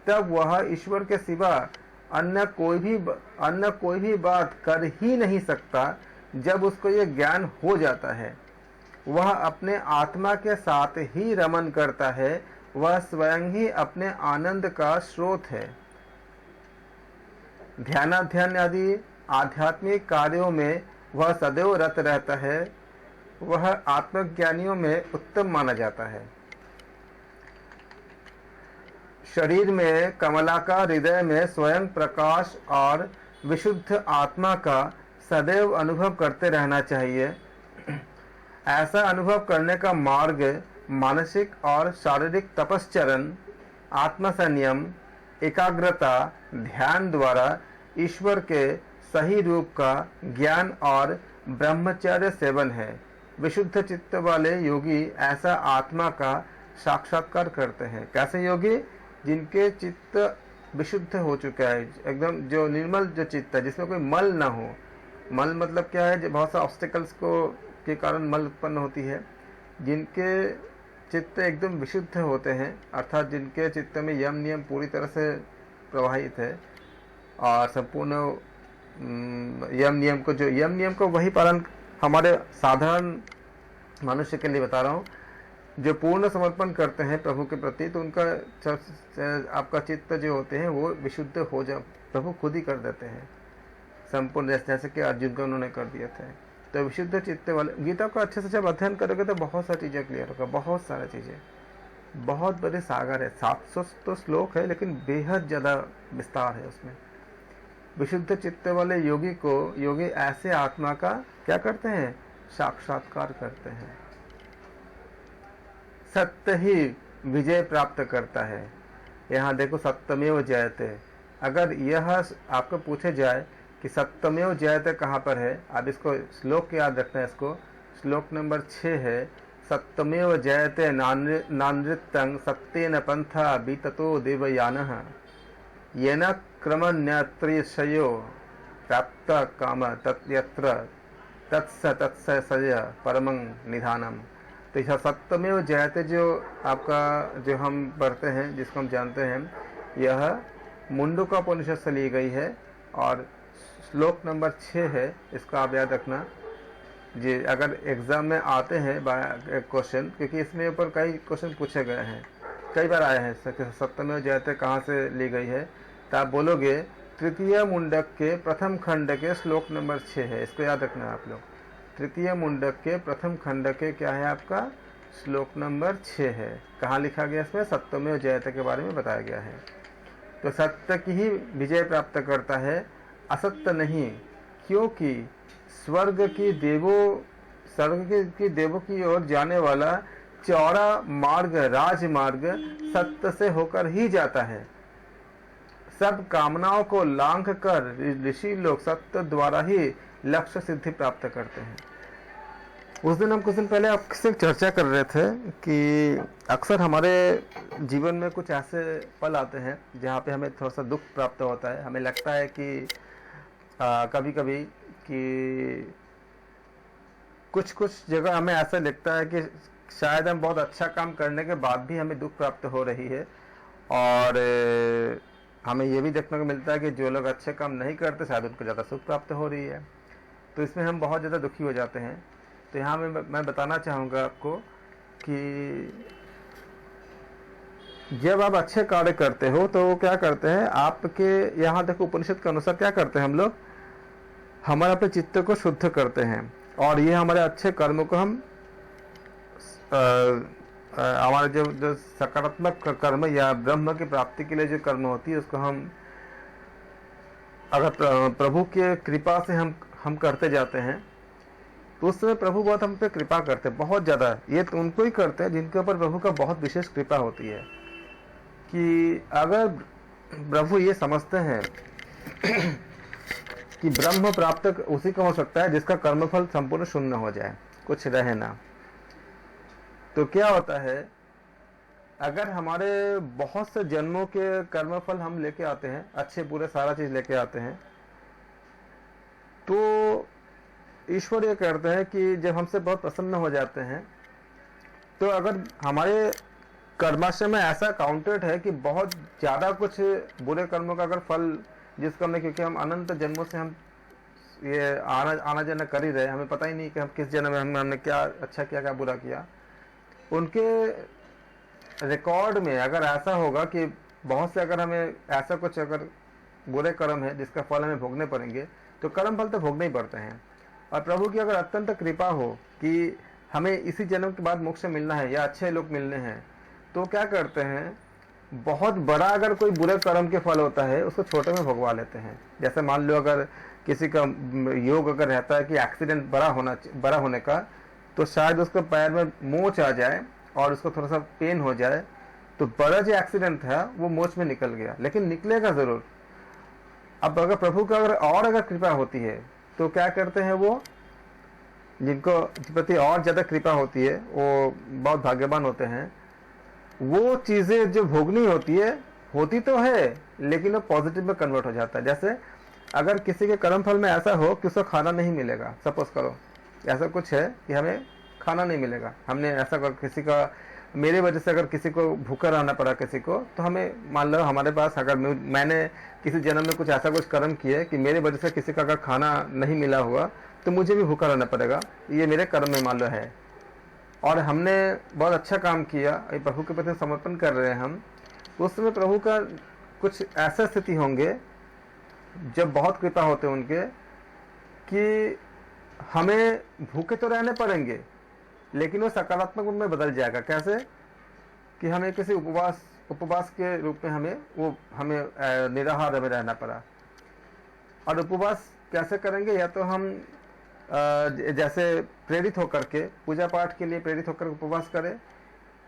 तब वह ईश्वर के सिवा अन्य कोई भी बात कर ही नहीं सकता। जब उसको ये ज्ञान हो जाता है, वह अपने आत्मा के साथ ही रमन करता है, वह स्वयं ही अपने आनंद का स्रोत है। ध्यानाध्यान आदि आध्यात्मिक कार्यों में वह सदैव रत रहता है, वह आत्मज्ञानियों में उत्तम माना जाता है। शरीर में कमलाकार हृदय में स्वयं प्रकाश और विशुद्ध आत्मा का सदैव अनुभव करते रहना चाहिए। ऐसा अनुभव करने का मार्ग मानसिक और शारीरिक तपश्चरण, आत्मसंयम, एकाग्रता, ध्यान द्वारा ईश्वर के सही रूप का ज्ञान और ब्रह्मचर्य सेवन है। विशुद्ध चित्त वाले योगी ऐसा आत्मा का साक्षात्कार करते हैं। कैसे योगी? जिनके चित्त विशुद्ध हो चुका है, एकदम जो निर्मल जो चित्त है, जिसमें कोई मल ना हो। मल मतलब क्या है, जो बहुत सा ऑब्स्टिकल्स के कारण मल उत्पन्न होती है। जिनके चित्त एकदम विशुद्ध होते हैं, अर्थात जिनके चित्त में यम नियम पूरी तरह से प्रवाहित है और संपूर्ण यम नियम को वही पालन, हमारे साधारण मनुष्य के लिए बता रहा हूँ, जो पूर्ण समर्पण करते हैं प्रभु के प्रति, तो उनका आपका चित्त जो होते हैं वो विशुद्ध हो जा, प्रभु खुद ही कर देते हैं संपूर्ण, जैसे कि अर्जुन को उन्होंने कर दिए थे। तो विशुद्ध चित्त वाले, गीता को अच्छे से जब अध्ययन करोगे तो बहुत सारी चीज़ें क्लियर होगा, बहुत सारी चीज़ें। बहुत बड़े सागर है। 700 तो श्लोक है लेकिन बेहद ज़्यादा विस्तार है उसमें। विशुद्ध चित्त वाले योगी को योगी ऐसे आत्मा का क्या करते हैं, साक्षात्कार करते हैं। सत्य ही विजय प्राप्त करता है। यहाँ देखो सत्यमेव जयते। अगर यह आपको पूछे जाए कि सत्यमेव जयते कहाँ पर है, आप इसको श्लोक याद रखना है। इसको श्लोक नंबर 6 है, सत्यमेव जयते नानृतं सत्येन पंथा बीततो देवयानः येन क्रमण्यत्रिशयो प्राप्त काम तत्यत्र तत्सय परमं निधानम। तो यह सत्यमेव जयते जो आपका जो हम पढ़ते हैं, जिसको हम जानते हैं, यह मुंडकोपनिषद से ली गई है और श्लोक नंबर 6 है। इसको आप याद रखना जी। अगर एग्जाम में आते हैं क्वेश्चन, क्योंकि इसमें ऊपर कई क्वेश्चन पूछे गए हैं, कई बार आए हैं, सत्यमेव जयते कहाँ से ली गई है, तो आप बोलोगे तृतीय मुंडक के प्रथम खंड के श्लोक नंबर 6 है। इसको याद रखना है आप लोग। तृतीय मुंडक के प्रथम खंड के क्या है आपका, श्लोक नंबर 6 है। कहाँ लिखा गया, इसमें सत्यमेव जयते के बारे में बताया गया है। तो सत्य की ही विजय प्राप्त करता है, असत्य नहीं, क्योंकि स्वर्ग की देवों की ओर जाने वाला चौड़ा मार्ग, राजमार्ग सत्य से होकर ही जाता है। सब कामनाओं को लांघ कर ऋषि लोग सत्य द्वारा ही लक्ष्य सिद्धि प्राप्त करते हैं। उस दिन हम कुछ दिन पहले आपसे चर्चा कर रहे थे कि अक्सर हमारे जीवन में कुछ ऐसे पल आते हैं जहाँ पे हमें थोड़ा सा दुख प्राप्त होता है। हमें लगता है कि कभी कभी कि कुछ जगह हमें ऐसा लगता है कि शायद हम बहुत अच्छा काम करने के बाद भी हमें दुख प्राप्त हो रही है। और हमें ये भी देखने को मिलता है कि जो लोग अच्छे काम नहीं करते शायद उनको ज़्यादा सुख प्राप्त हो रही है। तो इसमें हम बहुत ज़्यादा दुखी हो जाते हैं। तो यहाँ मैं बताना चाहूँगा आपको कि जब आप अच्छे कार्य करते हो तो क्या करते हैं, आपके यहाँ देखो उपनिषद के अनुसार क्या करते हैं हम लोग, हमारे अपने चित्त को शुद्ध करते हैं और ये हमारे अच्छे कर्मों को हम हमारे जो सकारात्मक कर्म या ब्रह्म की प्राप्ति के लिए जो कर्म होती है उसको हम अगर प्रभु के कृपा से हम करते जाते हैं तो उस समय प्रभु बहुत हम पे कृपा करते हैं, बहुत ज़्यादा। ये तो उनको ही करते हैं जिनके ऊपर प्रभु का बहुत विशेष कृपा होती है। कि अगर प्रभु ये समझते हैं कि ब्रह्म प्राप्त उसी को हो सकता है जिसका कर्मफल संपूर्ण शून्य हो जाए, कुछ रहे ना, तो क्या होता है, अगर हमारे बहुत से जन्मों के कर्मफल हम लेके आते हैं, अच्छे बुरे सारा चीज लेके आते हैं, तो ईश्वर ये करते हैं कि जब हमसे बहुत प्रसन्न हो जाते हैं तो अगर हमारे कर्माशय में ऐसा काउंटेड है कि बहुत ज़्यादा कुछ बुरे कर्मों का अगर फल जिसका हमने, क्योंकि हम अनंत जन्मों से हम ये आना जाना कर ही रहे, हमें पता ही नहीं कि हम किस जन्म में हमने क्या अच्छा किया क्या बुरा किया, उनके रिकॉर्ड में अगर ऐसा होगा कि बहुत से अगर हमें ऐसा कुछ अगर बुरे कर्म है जिसका फल हमें भोगने पड़ेंगे, तो कर्म फल तो भोगने ही पड़ते हैं। और प्रभु की अगर अत्यंत कृपा हो कि हमें इसी जन्म के बाद मोक्ष मिलना है या अच्छे लोग मिलने हैं, तो क्या करते हैं, बहुत बड़ा अगर कोई बुरे कर्म के फल होता है उसको छोटे में भोगवा लेते हैं। जैसे मान लो अगर किसी का योग अगर रहता है कि एक्सीडेंट बड़ा होने का, तो शायद उसको पैर में मोच आ जाए और उसको थोड़ा सा पेन हो जाए, तो बड़ा जो एक्सीडेंट था वो मोच में निकल गया, लेकिन निकलेगा जरूर। अब अगर प्रभु का अगर कृपा होती है तो क्या करते हैं, वो जिनको प्रति और ज्यादा कृपा होती है वो बहुत भाग्यवान होते हैं। वो चीजें जो भोगनी होती तो है, लेकिन वो पॉजिटिव में कन्वर्ट हो जाता है। जैसे अगर किसी के कर्म फल में ऐसा हो कि उसको खाना नहीं मिलेगा, सपोज करो ऐसा कुछ है कि हमें खाना नहीं मिलेगा, हमने ऐसा किसी का मेरे वजह से अगर किसी को भूखा रहना पड़ा किसी को, तो हमें मान लो हमारे पास अगर मैंने किसी जन्म में कुछ ऐसा कुछ कर्म किया कि मेरे वजह से किसी का अगर खाना नहीं मिला हुआ तो मुझे भी भूखा रहना पड़ेगा, ये मेरे कर्म में मान लो है। और हमने बहुत अच्छा काम किया, प्रभु के प्रति समर्पण कर रहे हैं हम, उस समय प्रभु का कुछ ऐसा स्थिति होंगे जब बहुत कृपा होते हैं उनके कि हमें भूखे तो रहने पड़ेंगे, लेकिन वो सकारात्मक में बदल जाएगा। कैसे कि हमें किसी उपवास के रूप में हमें निराहार में रहना पड़ा। और उपवास कैसे करेंगे? या तो हम जैसे प्रेरित होकर के, पूजा पाठ के लिए प्रेरित होकर उपवास करें,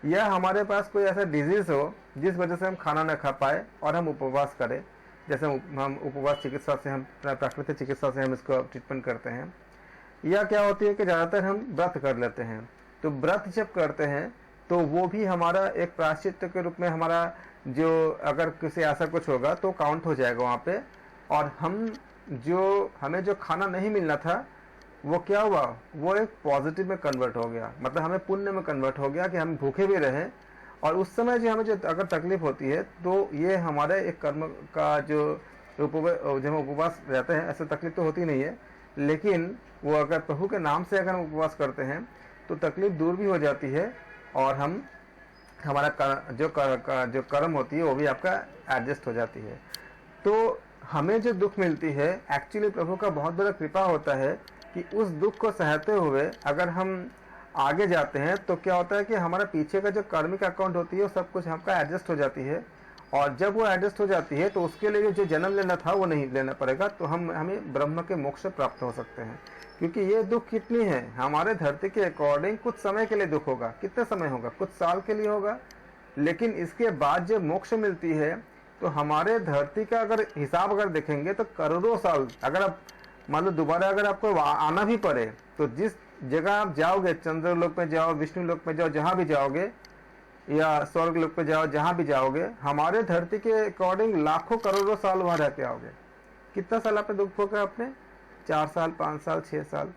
या हमारे पास कोई ऐसा डिजीज हो जिस वजह से हम खाना न खा पाए और हम उपवास करें। जैसे हम उपवास चिकित्सा से, हम प्राकृतिक चिकित्सा से हम इसको ट्रीटमेंट करते हैं। या क्या होती है कि ज़्यादातर हम व्रत कर लेते हैं। तो व्रत जब करते हैं तो वो भी हमारा एक प्रायश्चित के रूप में, हमारा जो अगर किसी ऐसा कुछ होगा तो काउंट हो जाएगा वहाँ पे। और हमें जो खाना नहीं मिलना था वो क्या हुआ, वो एक पॉजिटिव में कन्वर्ट हो गया, मतलब हमें पुण्य में कन्वर्ट हो गया कि हम भूखे भी रहें। और उस समय हमें अगर तकलीफ होती है तो ये हमारे एक कर्म का जब हम उपवास रहते हैं, ऐसे तकलीफ तो होती नहीं है, लेकिन वो अगर प्रभु के नाम से अगर हम उपवास करते हैं तो तकलीफ दूर भी हो जाती है। और हमारा जो कर्म होती है वो भी आपका एडजस्ट हो जाती है। तो हमें जो दुख मिलती है, एक्चुअली प्रभु का बहुत बड़ा कृपा होता है कि उस दुख को सहते हुए अगर हम आगे जाते हैं तो क्या होता है कि हमारा पीछे का जो कार्मिक अकाउंट होती है वो सब कुछ आपका एडजस्ट हो जाती है। और जब वो एडजस्ट हो जाती है तो उसके लिए जो जन्म लेना था वो नहीं लेना पड़ेगा, तो हमें ब्रह्म के मोक्ष प्राप्त हो सकते हैं। क्योंकि ये दुख कितनी है, हमारे धरती के अकॉर्डिंग कुछ समय के लिए दुख होगा। कितने समय होगा? कुछ साल के लिए होगा। लेकिन इसके बाद जब मोक्ष मिलती है तो हमारे धरती का अगर हिसाब अगर देखेंगे तो करोड़ों साल, अगर आप मान लो दोबारा अगर आपको आना भी पड़े तो जिस जगह आप जाओगे, चंद्र लोक में जाओ, विष्णु लोक में जाओ, जहां भी जाओगे, या स्वर्ग लोक पे जाओ, जहां भी जाओगे, हमारे धरती के अकॉर्डिंग लाखों करोड़ों साल वहां रह के आओगे। कितना साल आपने दुख भोगा? आपने 4 साल, 5 साल, 6 साल।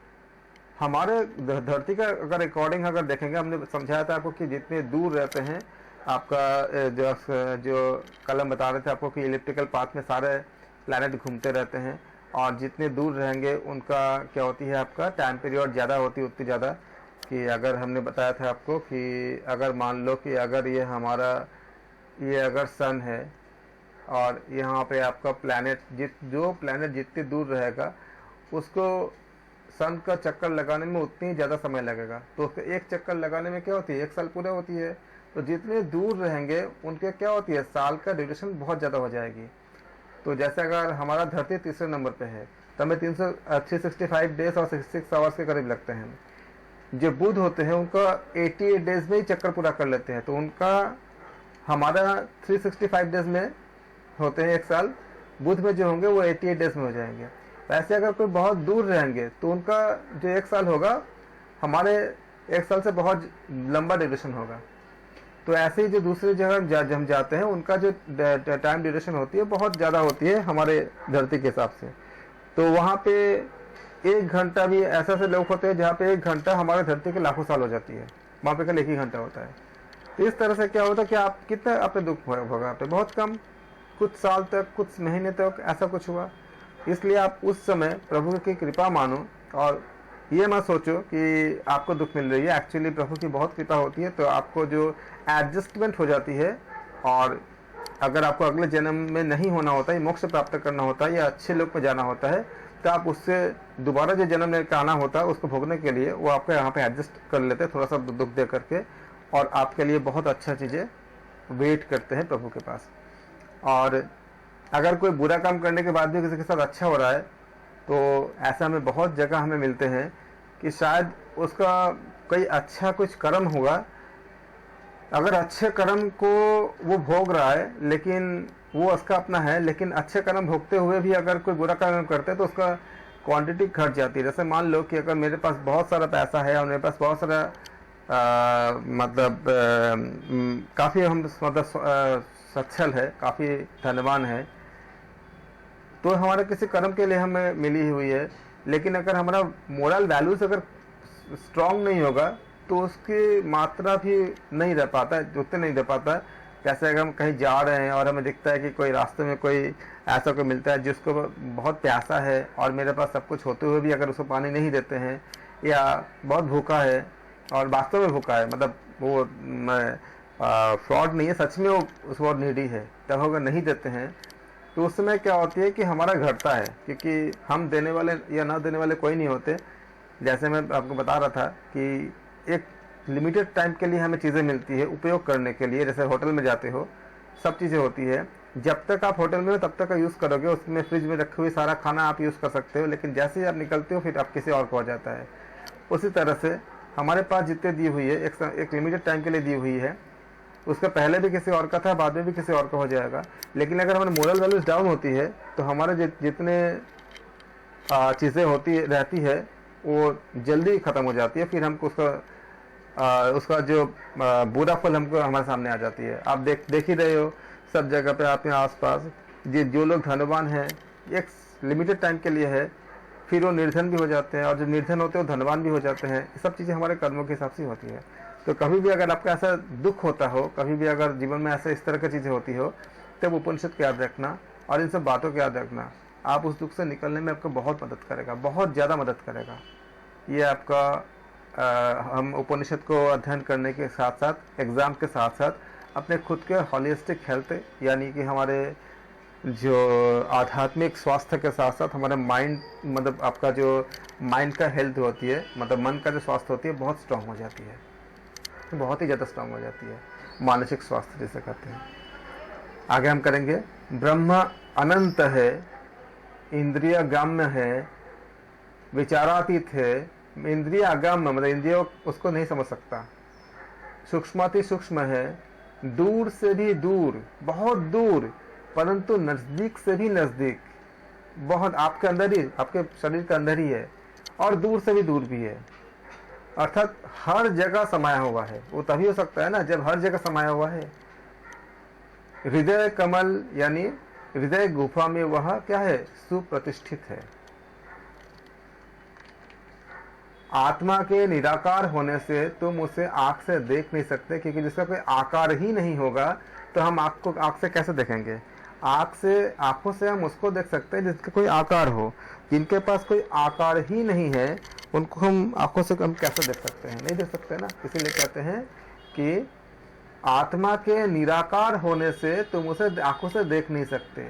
हमारे धरती का अगर अकॉर्डिंग अगर देखेंगे, हमने समझाया था आपको कि जितने दूर रहते हैं, आपका जो कल हम बता रहे थे आपको कि इलिप्टिकल पाथ में सारे प्लैनेट घूमते रहते हैं, और जितने दूर रहेंगे उनका क्या होती है, आपका टाइम पीरियड ज़्यादा होती है, उतनी ज़्यादा। कि अगर हमने बताया था आपको कि अगर मान लो कि अगर ये अगर सन है और यहाँ पे आपका प्लैनेट, जो प्लैनेट जितनी दूर रहेगा उसको सन का चक्कर लगाने में उतनी ज़्यादा समय लगेगा। तो उसके एक चक्कर लगाने में क्या होती है, 1 साल पूरा होती है। तो जितने दूर रहेंगे उनके क्या होती है, साल का ड्यूरेशन बहुत ज़्यादा हो जाएगी। तो जैसे अगर हमारा धरती तीसरे नंबर पे है तो हमें 365 डेज और 66 आवर्स के करीब लगते हैं। जो बुध होते हैं उनका 88 डेज में ही चक्कर पूरा कर लेते हैं, तो उनका हमारा 365 डेज में होते हैं 1 साल, बुध में जो होंगे वो 88 डेज में हो जाएंगे। वैसे अगर कोई बहुत दूर रहेंगे तो उनका जो 1 साल होगा हमारे 1 साल से बहुत लंबा ड्यूरेशन होगा। तो ऐसे ही जो दूसरी जगह हम जाते हैं उनका जो टाइम ड्यूरेशन होती है बहुत ज़्यादा होती है हमारे धरती के हिसाब से। तो वहाँ पे 1 घंटा भी ऐसे लोग होते हैं जहाँ पे 1 घंटा हमारे धरती के लाखों साल हो जाती है, वहाँ पे कल 1 ही घंटा होता है। तो इस तरह से क्या होता है कि आप कितना आपने दुख होगा, आप पे बहुत कम, कुछ साल तक, कुछ महीने तक ऐसा कुछ हुआ। इसलिए आप उस समय प्रभु की कृपा मानो और ये मत सोचो कि आपको दुख मिल रही है। एक्चुअली प्रभु की बहुत कृपा होती है, तो आपको जो एडजस्टमेंट हो जाती है। और अगर आपको अगले जन्म में नहीं होना होता है, मोक्ष प्राप्त करना होता है या अच्छे लोग पे जाना होता है, तो आप उससे दोबारा जो जन्म लेकर आना होता है उसको भोगने के लिए वो आपको यहाँ पे एडजस्ट कर लेते हैं, थोड़ा सा दुख दे करके, और आपके लिए बहुत अच्छा चीज़ें वेट करते हैं प्रभु के पास। और अगर कोई बुरा काम करने के बाद भी किसी के साथ अच्छा हो रहा है तो ऐसा हमें बहुत जगह हमें मिलते हैं कि शायद उसका कोई अच्छा कुछ कर्म होगा। अगर अच्छे कर्म को वो भोग रहा है, लेकिन वो उसका अपना है, लेकिन अच्छे कर्म भोगते हुए भी अगर कोई बुरा कर्म करते हैं तो उसका क्वांटिटी घट जाती है। जैसे मान लो कि अगर मेरे पास बहुत सारा पैसा है और मेरे पास बहुत सारा काफ़ी हम मतलब सच्छल है, काफ़ी धनवान है, तो हमारे किसी कर्म के लिए हमें मिली हुई है। लेकिन अगर हमारा मोरल वैल्यूज अगर स्ट्रांग नहीं होगा तो उसकी मात्रा भी नहीं रह पाता है, उतने नहीं रह पाता है। जैसे अगर हम कहीं जा रहे हैं और हमें दिखता है कि कोई रास्ते में कोई ऐसा कोई मिलता है जिसको बहुत प्यासा है और मेरे पास सब कुछ होते हुए भी अगर उसको पानी नहीं देते हैं, या बहुत भूखा है और वास्तव में भूखा है, मतलब वो फ्रॉड नहीं है, सच में वो उस बहुत नीडी है, तब अगर नहीं देते हैं तो उस समय क्या होती है कि हमारा घटता है, क्योंकि हम देने वाले या ना देने वाले कोई नहीं होते। जैसे मैं आपको बता रहा था कि एक लिमिटेड टाइम के लिए हमें चीज़ें मिलती है उपयोग करने के लिए, जैसे होटल में जाते हो सब चीज़ें होती है, जब तक आप होटल में हो तब तक का यूज़ करोगे, उसमें फ्रिज में रखे हुए सारा खाना आप यूज़ कर सकते हो, लेकिन जैसे ही आप निकलते हो फिर आप किसी और को हो जाता है। उसी तरह से हमारे पास जितने दी हुई है एक लिमिटेड टाइम के लिए दी हुई है, उसका पहले भी किसी और का था, बाद में भी किसी और का हो जाएगा। लेकिन अगर हमारी मोरल वैल्यूज डाउन होती है तो हमारे जितने चीज़ें होती रहती है वो जल्दी ख़त्म हो जाती है, फिर हमको उसका जो बुरा फल हमको हमारे सामने आ जाती है। आप देख ही रहे हो सब जगह पे, आपके आसपास जो लोग धनवान हैं एक लिमिटेड टाइम के लिए है, फिर वो निर्धन भी हो जाते हैं, और जो निर्धन होते हैं वो धनवान भी हो जाते हैं। ये सब चीज़ें हमारे कर्मों के हिसाब से होती है। तो कभी भी अगर आपका ऐसा दुख होता हो, कभी भी अगर जीवन में ऐसे इस तरह की चीज़ें होती हो, तब उपनिषद को याद रखना और इन सब बातों को याद रखना, आप उस दुख से निकलने में आपको बहुत मदद करेगा, बहुत ज़्यादा मदद करेगा। ये आपका हम उपनिषद को अध्ययन करने के साथ साथ, एग्ज़ाम के साथ साथ अपने खुद के हॉलिस्टिक हेल्थ, यानी कि हमारे जो आध्यात्मिक स्वास्थ्य के साथ साथ हमारे माइंड, मतलब आपका जो माइंड का हेल्थ होती है, मतलब मन का जो स्वास्थ्य होती है, बहुत स्ट्रांग हो जाती है, बहुत ही ज़्यादा स्ट्रांग हो जाती है, मानसिक स्वास्थ्य जिसे कहते हैं। आगे हम करेंगे, ब्रह्म अनंत है, इंद्रिय गम्य है, विचारातीत है। इंद्रिय अगम्य मतलब इंद्रियों उसको नहीं समझ सकता, सूक्ष्माति सूक्ष्म है, दूर से भी दूर, बहुत दूर, परंतु नजदीक से भी नजदीक, बहुत आपके अंदर ही, आपके शरीर के अंदर ही है, और दूर से भी दूर भी है, अर्थात हर जगह समाया हुआ है। वो तभी हो सकता है ना जब हर जगह समाया हुआ है। हृदय कमल यानी हृदय गुफा में वह क्या है, सुप्रतिष्ठित है। आत्मा के निराकार होने से तुम उसे आंख से देख नहीं सकते, क्योंकि जिसका कोई आकार ही नहीं होगा तो हम आंख से कैसे देखेंगे। आंखों से हम उसको देख सकते हैं जिसका कोई आकार हो, जिनके पास कोई आकार ही नहीं है उनको हम आंखों से हम कैसे देख सकते हैं, नहीं देख सकते ना। इसीलिए कहते हैं कि आत्मा के निराकार होने से तुम उसे आंखों से देख नहीं सकते।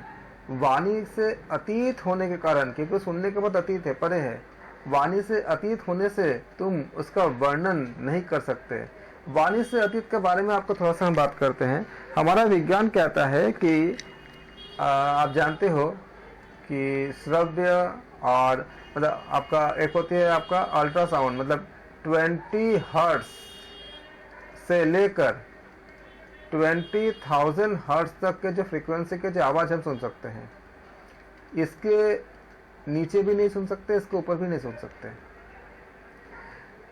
वाणी से अतीत होने के कारण, क्योंकि सुनने के बाद अतीत है, परे है, वाणी से अतीत होने से तुम उसका वर्णन नहीं कर सकते। वाणी से अतीत के बारे में आपको थोड़ा सा हम बात करते हैं। हमारा विज्ञान कहता है कि आप जानते हो कि श्रव्य और मतलब आपका एक होती है आपका अल्ट्रासाउंड, मतलब 20 हर्ट्ज से लेकर 20,000 हर्ट्ज तक के जो फ्रीक्वेंसी के जो आवाज़ हम सुन सकते हैं, इसके नीचे भी नहीं सुन सकते, इसके ऊपर भी नहीं सुन सकते।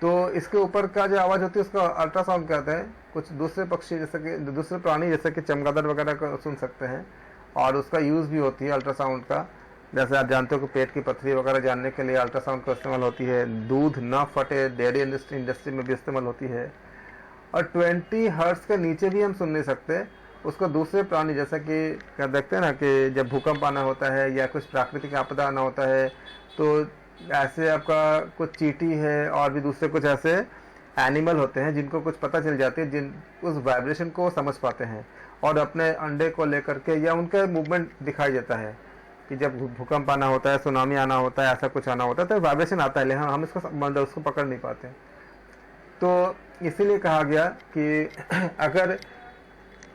तो इसके ऊपर का जो आवाज़ होती है उसका अल्ट्रासाउंड कहते हैं। कुछ दूसरे पक्षी जैसे कि दूसरे प्राणी जैसे कि चमगादड़ वगैरह का सुन सकते हैं, और उसका यूज़ भी होती है अल्ट्रासाउंड का। जैसे आप जानते हो कि पेट की पथरी वगैरह जानने के लिए अल्ट्रासाउंड का इस्तेमाल होती है। दूध न फटे डेयरी इंडस्ट्री में भी इस्तेमाल होती है। और 20 हर्ट्ज के नीचे भी हम सुन नहीं सकते उसको। दूसरे प्राणी जैसे कि क्या देखते हैं ना कि जब भूकंप आना होता है या कुछ प्राकृतिक आपदा आना होता है, तो ऐसे आपका कुछ चींटी है और भी दूसरे कुछ ऐसे एनिमल होते हैं जिनको कुछ पता चल जाती है, जिन उस वाइब्रेशन को समझ पाते हैं और अपने अंडे को लेकर के, या उनका मूवमेंट दिखाई देता है कि जब भूकंप आना होता है, सुनामी आना होता है, ऐसा कुछ आना होता है तो वाइब्रेशन आता है, लेकिन हम उसको पकड़ नहीं पाते। तो इसीलिए कहा गया कि अगर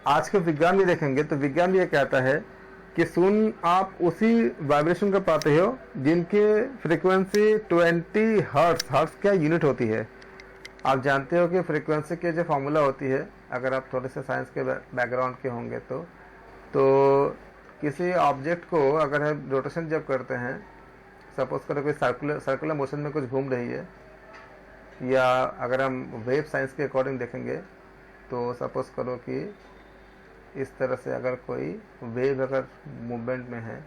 आज के विज्ञान भी देखेंगे तो विज्ञान भी ये कहता है कि सुन आप उसी वाइब्रेशन को पाते हो जिनकी फ्रीक्वेंसी 20 हर्ट्ज क्या यूनिट होती है। आप जानते हो कि फ्रीक्वेंसी के जो फार्मूला होती है, अगर आप थोड़े से साइंस के बैकग्राउंड के होंगे तो किसी ऑब्जेक्ट को अगर हम रोटेशन जब करते हैं, सपोज करो कोई सर्कुलर मोशन में कुछ घूम रही है, या अगर हम वेव साइंस के अकॉर्डिंग देखेंगे तो सपोज करो कि इस तरह से अगर कोई वेव अगर मूवमेंट में है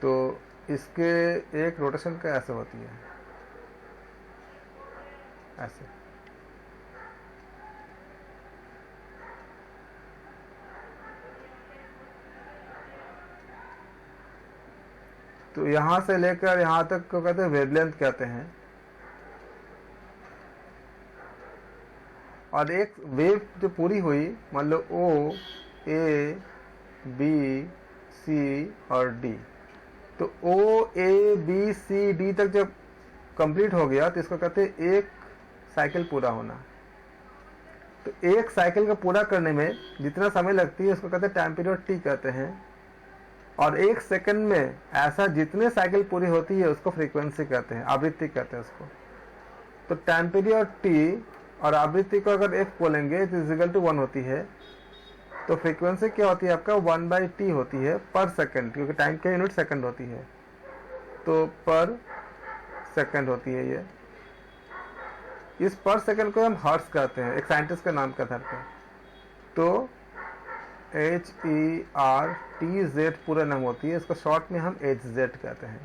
तो इसके एक रोटेशन का ऐसे होती है, ऐसे। तो यहां से लेकर यहां तक को कहते हैं वेवलेंथ कहते हैं। और एक वेव जो पूरी हुई, मान लो O, A, B, C और D, तो O, A, B, C, D तक जब कंप्लीट हो गया तो इसको कहते हैं एक साइकिल पूरा होना। तो एक साइकिल को पूरा करने में जितना समय लगती है उसको कहते हैं टाइम पीरियड टी कहते हैं, और एक सेकंड में ऐसा जितने साइकिल पूरी होती है उसको फ्रीक्वेंसी कहते हैं, आवृत्ति कहते हैं उसको। तो टाइम पीरियड टी और आवृत्ति को अगर एफ बोलेंगे तो इज इक्वल टू 1 होती है। तो फ्रीक्वेंसी क्या होती है आपका 1/t होती है पर सेकंड, क्योंकि टाइम की यूनिट सेकंड होती है, तो पर सेकंड होती है ये। इस पर सेकंड को हम हर्ट्ज कहते हैं, एक साइंटिस्ट का नाम के आधार पर। तो HERTZ पूरा नाम होती है, इसको शॉर्ट में हम HZ कहते हैं।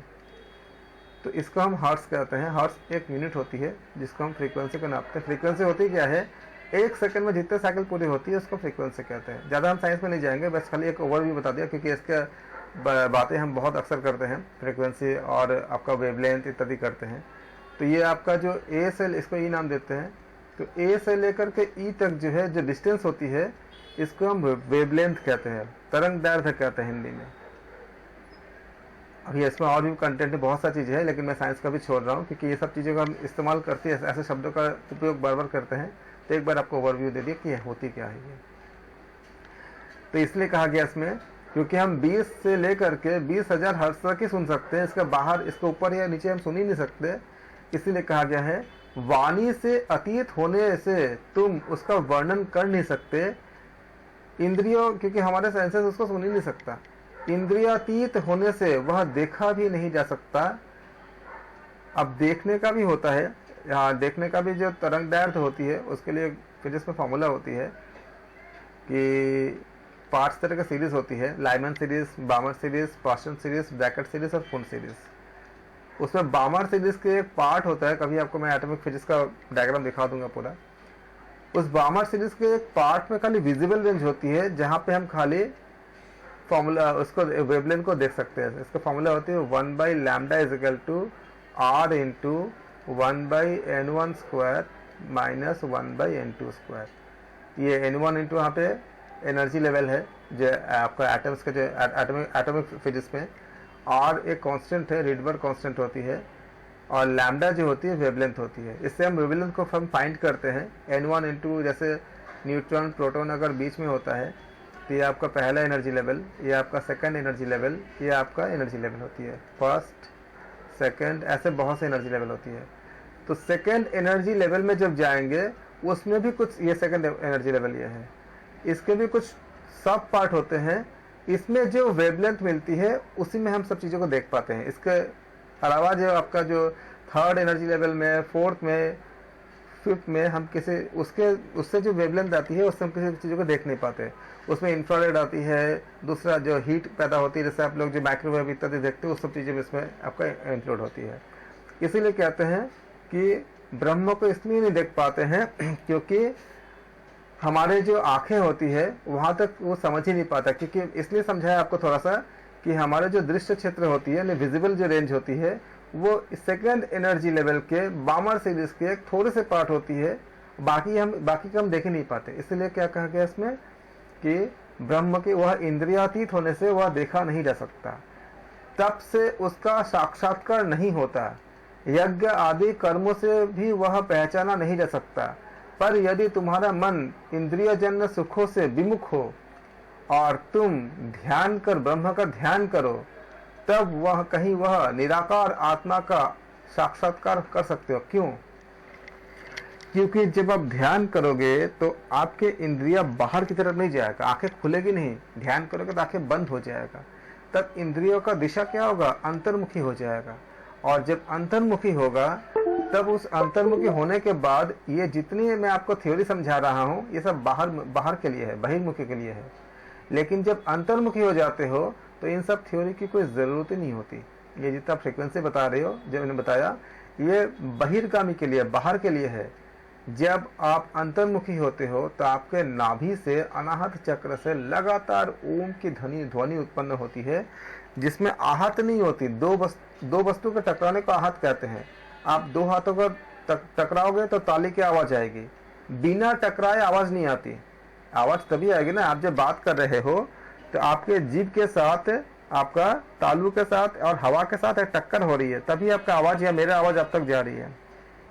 तो इसको हम हर्ट्ज कहते हैं। हर्ट्ज एक यूनिट होती है जिसको हम फ्रीक्वेंसी को नापते हैं। फ्रीक्वेंसी होती क्या है, एक सेकंड में जितने साइकिल पूरी होती है उसको फ्रीक्वेंसी कहते हैं। ज़्यादा हम साइंस में नहीं जाएंगे, बस खाली एक ओवरव्यू बता दिया, क्योंकि इसके बातें हम बहुत अक्सर करते हैं, फ्रीक्वेंसी और आपका वेवलेंथ इत्यादि करते हैं। तो ये आपका जो ए से, इसको ई नाम देते हैं। तो ए से लेकर के ई तक जो है जो डिस्टेंस होती है इसको हम वेवलेंथ कहते हैं, तरंग दैर्घ्य कहते हैं हिंदी में। अभी इसमें और भी कंटेंट है, बहुत सारी चीज़ें हैं, लेकिन मैं साइंस का भी छोड़ रहा हूँ क्योंकि ये सब चीज़ों का हम इस्तेमाल करते हैं, ऐसे शब्दों का उपयोग बार बार करते हैं। तो एक बार आपको ओवरव्यू दे दिया कि होती क्या है ये। तो इसलिए कहा गया इसमें, क्योंकि हम 20 से लेकर के 20,000 हर्ट्ज तक ही सुन सकते हैं, इसके बाहर, इसके ऊपर या नीचे हम सुन ही नहीं सकते। इसीलिए कहा गया है वाणी से अतीत होने से तुम उसका वर्णन कर नहीं सकते। इंद्रियों, क्योंकि हमारे सेंसेस उसको सुन ही नहीं सकता। इंद्रियातीत होने से वह देखा भी नहीं जा सकता। अब देखने का भी होता है, यहाँ देखने का भी जो तरंग दैर्घ्य होती है उसके लिए फिजिक्स में फॉर्मूला होती है कि 5 तरह की सीरीज होती है, Lyman series, बामर series, Poisson series, Brackett series और फुन सीरीज। उसमें बामर सीरीज के एक पार्ट होता है, कभी आपको मैं एटॉमिक फिजिक्स का डायग्राम दिखा दूंगा पूरा। उस बामर सीरीज के एक पार्ट में खाली विजिबल रेंज होती है, जहां पे हम खाली फॉर्मूला उसको वेवलेंथ को देख सकते हैं। इसका फॉर्मूला होती है 1/λ is equal to r into 1/n1 square minus 1/n2 square. ये n1 इंटू यहाँ पे एनर्जी लेवल है जो आपका एटम्स का, जो एटॉमिक फिजिक्स में r एक कांस्टेंट है, रिडबर्ग कांस्टेंट होती है, और लैम्डा जो होती है वेवलेंथ होती है। इससे हम वेवलेंथ को हम फाइंड करते हैं। n1 इंटू जैसे न्यूट्रॉन प्रोटॉन अगर बीच में होता है तो ये आपका पहला एनर्जी लेवल, ये आपका सेकंड एनर्जी लेवल, ये आपका एनर्जी लेवल होती है, फर्स्ट, सेकंड, ऐसे बहुत से एनर्जी लेवल होती है। तो सेकंड एनर्जी लेवल में जब जाएंगे उसमें भी कुछ, ये सेकंड एनर्जी लेवल ये है, इसके भी कुछ सब पार्ट होते हैं। इसमें जो वेवलेंथ मिलती है उसी में हम सब चीज़ों को देख पाते हैं। इसके अलावा जो आपका जो थर्ड एनर्जी लेवल में, फोर्थ में, फिफ्थ में हम किसी उससे जो वेवलेंथ आती है उससे हम किसी चीज़ों को देख नहीं पाते। उसमें इंफ्रारेड आती है, दूसरा जो हीट पैदा होती है, जैसे आप लोग जो माइक्रोवेव इत्यादि देखते हैं, उस सब चीज़ें इसमें आपका इंक्लूड होती है। इसीलिए कहते हैं कि ब्रह्म को इसलिए नहीं देख पाते हैं क्योंकि हमारे जो आंखें होती है वहाँ तक वो समझ ही नहीं पाता। क्योंकि इसलिए समझाया आपको थोड़ा सा कि हमारे जो दृश्य क्षेत्र होती है, विजिबल जो रेंज होती है, वो सेकेंड एनर्जी लेवल के बामर सीरीज के थोड़े से पार्ट होती है, बाकी का हम देख ही नहीं पाते। इसलिए क्या कहा गया इसमें कि ब्रह्म के वह इंद्रियातीत होने से वह देखा नहीं जा सकता, तब से उसका साक्षात्कार नहीं होता, यज्ञ आदि कर्मों से भी वह पहचाना नहीं जा सकता। पर यदि तुम्हारा मन इंद्रियजन्य सुखों से विमुख हो और तुम ध्यान कर ब्रह्म का ध्यान करो, तब वह निराकार आत्मा का साक्षात्कार कर सकते हो। क्यों? क्योंकि जब आप ध्यान करोगे तो आपके इंद्रिया बाहर की तरफ नहीं जाएगा, आंखें खुलेगी नहीं। ध्यान करोगे तो आंखें बंद हो जाएगा, तब इंद्रियों का दिशा क्या होगा? अंतर्मुखी हो जाएगा। और जब अंतर्मुखी होगा तब उस अंतर्मुखी होने के बाद ये जितनी मैं आपको थ्योरी समझा रहा हूँ ये सब बाहर के लिए है, बहिर्मुखी के लिए है। लेकिन जब अंतर्मुखी हो जाते हो तो इन सब थ्योरी की कोई ज़रूरत ही नहीं होती। ये जितना फ्रीक्वेंसी बता रहे हो, जब मैंने बताया, ये बहिर्गामी के लिए, बाहर के लिए है। जब आप अंतर्मुखी होते हो तो आपके नाभि से, अनाहत चक्र से लगातार ओम की ध्वनि उत्पन्न होती है, जिसमें आहत नहीं होती। दो वस्तु के टकराने को आहत कहते हैं। आप दो हाथों को टकराओगे तो ताली की आवाज आएगी, बिना टकराए आवाज नहीं आती। आवाज तभी आएगी ना, आप जब बात कर रहे हो तो आपके जीभ के साथ आपका तालू के साथ और हवा के साथ एक टक्कर हो रही है, तभी आपका आवाज या मेरा आवाज आप तक जा रही है।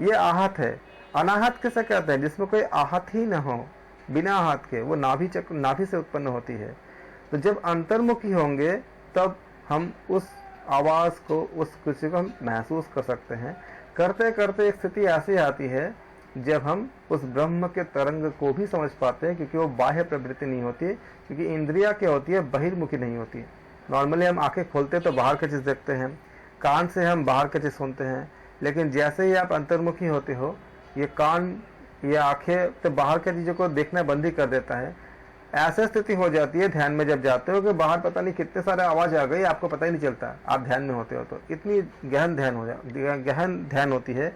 ये आहत है। अनाहत किसे कहते हैं? जिसमें कोई आहत ही न हो, बिना आहत के, वो नाभि से उत्पन्न होती है। तो जब अंतर्मुखी होंगे तब हम उस आवाज को, उस खुशी को हम महसूस कर सकते हैं। करते करते एक स्थिति ऐसी आती है जब हम उस ब्रह्म के तरंग को भी समझ पाते हैं, क्योंकि वो बाह्य प्रवृत्ति नहीं होती, क्योंकि इंद्रिया क्या होती है, बहिर्मुखी नहीं होती। नॉर्मली हम आंखें खोलते तो बाहर की चीज देखते हैं, कान से हम बाहर की चीज सुनते हैं, लेकिन जैसे ही आप अंतर्मुखी होते हो, ये कान या आंखें तो बाहर की चीजों को देखना बंद ही कर देता है। ऐसी स्थिति हो जाती है ध्यान में जब जाते हो कि बाहर पता नहीं कितने सारे आवाज आ गई, आपको पता ही नहीं चलता, आप ध्यान में होते हो। तो इतनी गहन ध्यान होती है,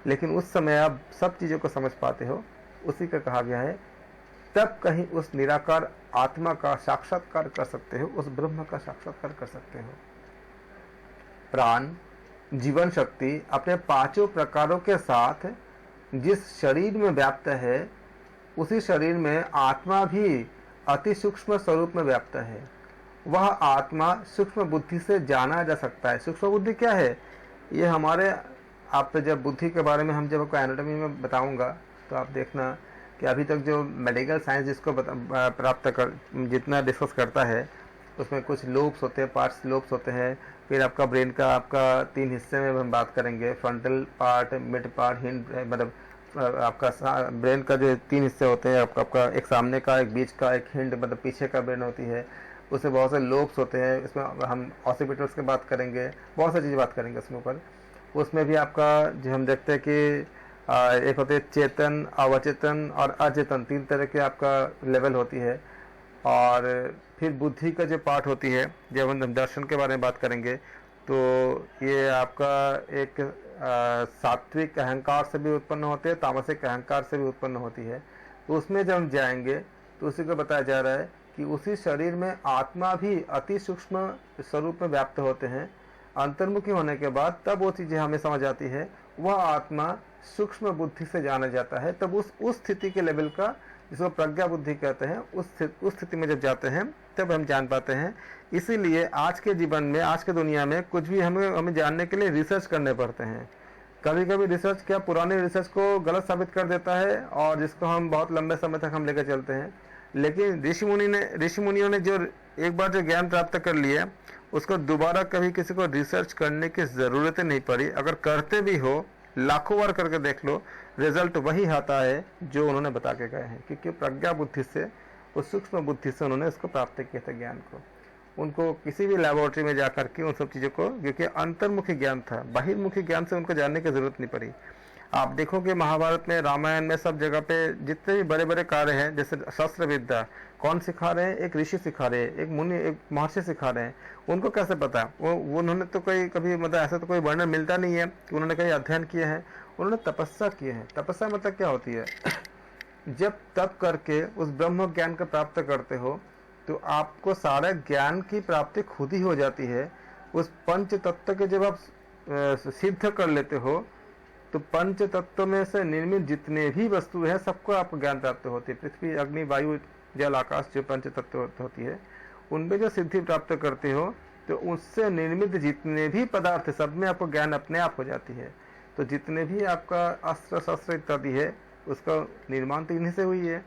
लेकिन उस समय आप सब चीजों को समझ पाते हो। उसी का कहा गया है, तब कहीं उस निराकार आत्मा का साक्षात्कार कर सकते हो, उस ब्रह्म का साक्षात्कार कर सकते हो। प्राण, जीवन शक्ति अपने पांचों प्रकारों के साथ जिस शरीर में व्याप्त है, उसी शरीर में आत्मा भी अति सूक्ष्म स्वरूप में व्याप्त है। वह आत्मा सूक्ष्म बुद्धि से जाना जा सकता है। सूक्ष्म बुद्धि क्या है? ये हमारे, आप जब बुद्धि के बारे में हम जब आपको एनाटॉमी में बताऊंगा तो आप देखना कि अभी तक जो मेडिकल साइंस जिसको प्राप्त कर जितना डिस्कस करता है, उसमें कुछ लोब्स होते हैं, पार्ट्स लोब्स होते हैं। फिर आपका ब्रेन का आपका 3 हिस्से में हम बात करेंगे, frontal part, mid part, hind, मतलब आपका ब्रेन का जो 3 हिस्से होते हैं, आपका एक सामने का, एक बीच का, एक हिंड मतलब पीछे का ब्रेन होती है। उसमें बहुत से लोब्स होते हैं। इसमें हम ऑसिपिटल्स की बात करेंगे, बहुत सारी चीज़ें बात करेंगे उसमें ऊपर। उसमें भी आपका जो हम देखते हैं कि एक होते हैं चेतन, अवचेतन और अचेतन, 3 तरह के आपका लेवल होती है। और फिर बुद्धि का जो पार्ट होती है, जब हम दर्शन के बारे में बात करेंगे तो ये आपका एक सात्विक अहंकार से भी उत्पन्न होते हैं, तामसिक अहंकार से भी उत्पन्न होती है। तो उसमें जब हम जाएंगे तो उसी को बताया जा रहा है कि उसी शरीर में आत्मा भी अति सूक्ष्म स्वरूप में व्याप्त होते हैं। अंतर्मुखी होने के बाद तब वो चीज़ें हमें समझ आती है, वह आत्मा सूक्ष्म बुद्धि से जाना जाता है। तब उस स्थिति के लेवल का, जिसको प्रज्ञा बुद्धि कहते हैं, उस स्थिति में जब जाते हैं तब हम जान पाते हैं। इसीलिए आज के जीवन में, आज के दुनिया में कुछ भी हमें जानने के लिए रिसर्च करने पड़ते हैं। कभी कभी रिसर्च क्या पुराने रिसर्च को गलत साबित कर देता है, और जिसको हम बहुत लंबे समय तक हम लेकर चलते हैं। लेकिन ऋषि मुनियों ने जो एक बार जो ज्ञान प्राप्त कर लिया, उसको दोबारा कभी किसी को रिसर्च करने की ज़रूरत नहीं पड़ी। अगर करते भी हो, लाखों बार करके देख लो, रिजल्ट वही आता है जो उन्होंने बता के गए हैं, क्योंकि प्रज्ञा बुद्धि से, उस सूक्ष्म बुद्धि से उन्होंने इसको प्राप्त किया था ज्ञान को। उनको किसी भी लैबोरेटरी में जाकर के उन सब चीज़ों को, क्योंकि अंतर्मुखी ज्ञान था, बहिर्मुखी ज्ञान से उनको जानने की जरूरत नहीं पड़ी। आप देखोगे महाभारत में, रामायण में, सब जगह पे जितने भी बड़े बड़े कार्य हैं, जैसे शस्त्र विद्या कौन सिखा रहे हैं? एक ऋषि सिखा रहे हैं, एक मुनि, एक महर्षि सिखा रहे हैं। उनको कैसे पता? वो उन्होंने तो कभी मतलब ऐसा तो कोई वर्णन मिलता नहीं है कि उन्होंने कहीं अध्ययन किए हैं। उन्होंने तपस्या किए हैं। तपस्या मतलब क्या होती है? जब तप करके उस ब्रह्म ज्ञान को प्राप्त करते हो तो आपको सारा ज्ञान की प्राप्ति खुद ही हो जाती है। उस पंच तत्व के जब आप सिद्ध कर लेते हो तो पंच तत्व में से निर्मित जितने भी वस्तु है, सबको आपको ज्ञान प्राप्त होती है। पृथ्वी, अग्नि, वायु, जल, आकाश, जो पंच तत्व होती है, उनमें जो सिद्धि प्राप्त करते हो तो उससे निर्मित जितने भी पदार्थ, सब में आपको ज्ञान अपने आप हो जाती है। तो जितने भी आपका अस्त्र शस्त्र इत्यादि है, उसका निर्माण तो इन्हीं से हुई है।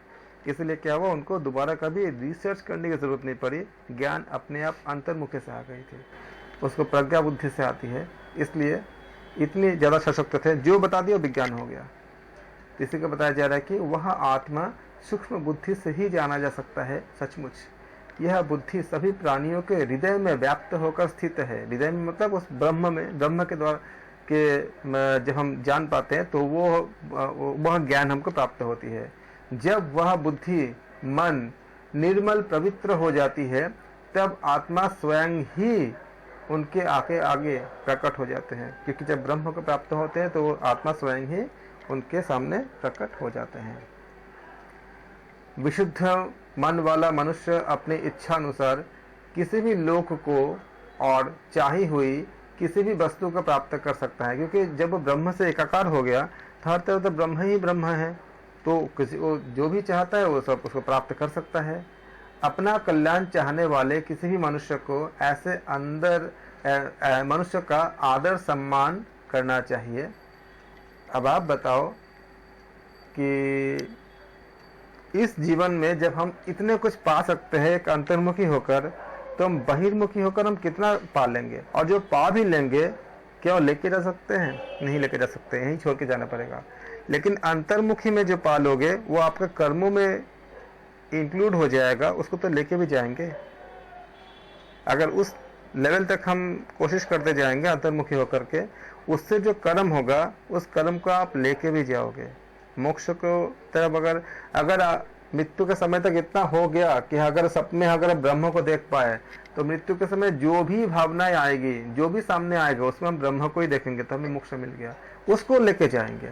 इसलिए क्या हुआ, उनको दोबारा कभी रिसर्च करने की जरूरत नहीं पड़ी, ज्ञान अपने आप अंतर्मुखी से आ गई थी, उसको प्रज्ञा बुद्धि से आती है। इसलिए इतनी ज़्यादा सशक्त थे, जो बता दिया विज्ञान हो गया। इसी को बताया जा रहा है कि वह आत्मा सूक्ष्म बुद्धि से ही जाना जा सकता है। सचमुच यह बुद्धि सभी प्राणियों के हृदय में व्याप्त होकर स्थित है। हृदय में मतलब उस ब्रह्म में, ब्रह्म के द्वारा के जब हम जान पाते हैं तो वह ज्ञान हमको प्राप्त होती है। जब वह बुद्धि, मन निर्मल पवित्र हो जाती है, तब आत्मा स्वयं ही उनके आगे प्रकट हो जाते हैं। क्योंकि जब ब्रह्म को प्राप्त होते हैं तो आत्मा स्वयं ही उनके सामने प्रकट हो जाते हैं। विशुद्ध मन वाला मनुष्य अपनी इच्छा अनुसार किसी भी लोक को और चाही हुई किसी भी वस्तु को प्राप्त कर सकता है। क्योंकि जब वो ब्रह्म से एकाकार हो गया, हर तरह तो ब्रह्म ही ब्रह्म है, तो किसी को जो भी चाहता है वो सब उसको प्राप्त कर सकता है। अपना कल्याण चाहने वाले किसी भी मनुष्य को ऐसे मनुष्य का आदर सम्मान करना चाहिए। अब आप बताओ कि इस जीवन में जब हम इतने कुछ पा सकते हैं एक अंतर्मुखी होकर, तो हम बहिर्मुखी होकर हम कितना पा लेंगे? और जो पा भी लेंगे क्या वो लेके जा सकते हैं? नहीं लेके जा सकते, यहीं छोड़ के जाना पड़ेगा। लेकिन अंतर्मुखी में जो पा लोगे वो आपके कर्मों में इंक्लूड हो जाएगा, उसको तो लेके भी जाएंगे। अगर उस लेवल तक हम कोशिश करते जाएंगे अंतर्मुखी होकर के, उससे जो कर्म होगा उस कर्म को आप लेके भी जाओगे मोक्ष को तरफ। अगर मृत्यु के समय तक इतना हो गया कि अगर सपने अगर ब्रह्म को देख पाए, तो मृत्यु के समय जो भी भावनाएं आएगी, जो भी सामने आएगा, उसमें हम ब्रह्म को ही देखेंगे, तो हमें मोक्ष मिल गया, उसको लेके जाएंगे।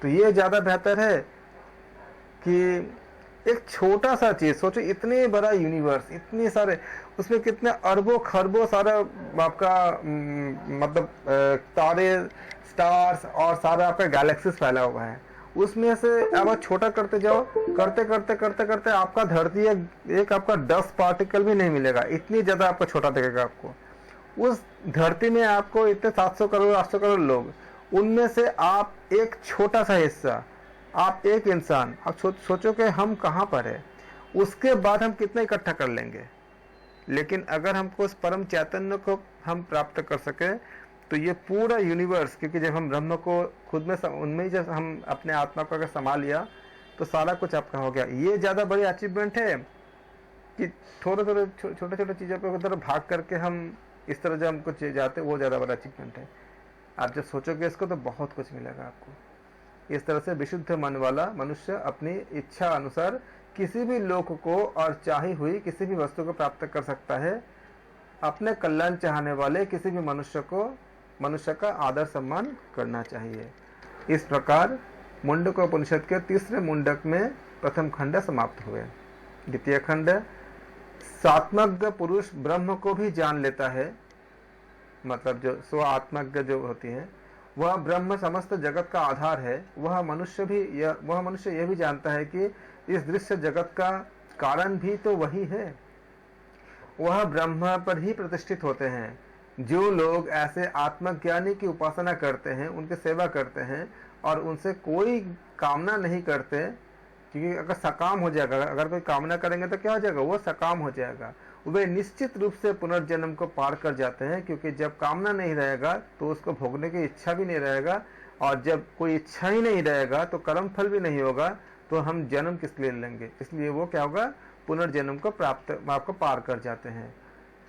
तो ये ज्यादा बेहतर है कि एक छोटा सा चीज सोचो, इतने बड़ा यूनिवर्स, इतने सारे, उसमें कितने अरबों खरबों सारा आपका मतलब तारे, स्टार्स और सारा आपका गैलेक्सीज फैला हुआ है। उसमें से आप छोटा करते जाओ, करते करते करते करते आपका धरती एक आपका 10 पार्टिकल भी नहीं मिलेगा, इतनी ज्यादा आपको छोटा दिखेगा। आपको उस धरती में आपको इतने 700 करोड़ 800 करोड़ लोग, उनमें से आप एक छोटा सा हिस्सा, आप एक इंसान, आप सोचो कि हम कहाँ पर है, उसके बाद हम कितना इकट्ठा कर लेंगे। लेकिन अगर हमको उस परम चैतन्य को हम प्राप्त कर सके, तो ये पूरा यूनिवर्स, क्योंकि जब हम ब्रह्म को खुद में उनमें ही जब हम अपने आत्मा को अगर समा लिया, तो सारा कुछ आपका हो गया। ये ज़्यादा बड़ी अचीवमेंट है कि छोटे छोटे चीज़ों पर उधर भाग करके हम इस तरह जब हम कुछ जाते, वो ज़्यादा बड़ा अचीवमेंट है। आप जब सोचोगे इसको, तो बहुत कुछ मिलेगा आपको। इस तरह से विशुद्ध मन वाला मनुष्य अपनी इच्छा अनुसार किसी भी लोक को और चाही हुई किसी भी वस्तु को प्राप्त कर सकता है। अपने कल्याण चाहने वाले किसी भी मनुष्य का आदर सम्मान करना चाहिए। इस प्रकार मुंडकोपनिषद के तीसरे मुंडक में प्रथम खंड समाप्त हुए। द्वितीय खंड, स्वात्मज्ञ पुरुष ब्रह्म को भी जान लेता है, मतलब जो स्व आत्मज्ञ जो होती है, वह ब्रह्म समस्त जगत का आधार है। वह मनुष्य यह भी जानता है कि इस दृश्य जगत का कारण भी तो वही है। वह ब्रह्म पर ही प्रतिष्ठित होते हैं। जो लोग ऐसे आत्मज्ञानी की उपासना करते हैं, उनकी सेवा करते हैं और उनसे कोई कामना नहीं करते, क्योंकि अगर सकाम हो जाएगा, अगर कोई कामना करेंगे तो क्या हो जाएगा, वो सकाम हो जाएगा। वे निश्चित रूप से पुनर्जन्म को पार कर जाते हैं, क्योंकि जब कामना नहीं रहेगा तो उसको भोगने की इच्छा भी नहीं रहेगा, और जब कोई इच्छा ही नहीं रहेगा तो कर्म फल भी नहीं होगा, तो हम जन्म किस लिए लेंगे। इसलिए वो क्या होगा, पुनर्जन्म को आपको पार कर जाते हैं।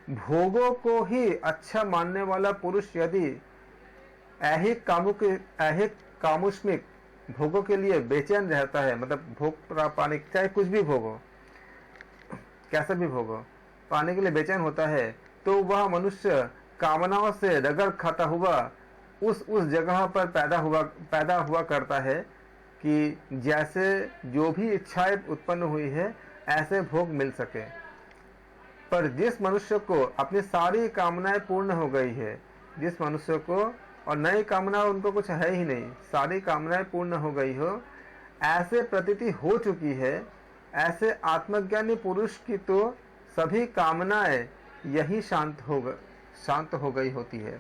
भोगों को ही अच्छा मानने वाला पुरुष यदि ऐहिक कामुष्मिक भोगों के लिए बेचैन रहता है, मतलब भोग पाने, चाहे कुछ भी भोगो, कैसा भी भोगो, पाने के लिए बेचैन होता है, तो वह मनुष्य कामनाओं से रगड़ खाता हुआ उस जगह पर पैदा हुआ करता है कि जैसे जो भी इच्छाएं उत्पन्न हुई है ऐसे भोग मिल सके। पर जिस मनुष्य को अपनी सारी कामनाएं पूर्ण हो गई है, जिस मनुष्य को और नई कामना उनको कुछ है ही नहीं, सारी कामनाएं पूर्ण हो गई हो, ऐसे प्रतीति हो चुकी है, ऐसे आत्मज्ञानी पुरुष की तो सभी कामनाएं यही शांत हो गई होती है।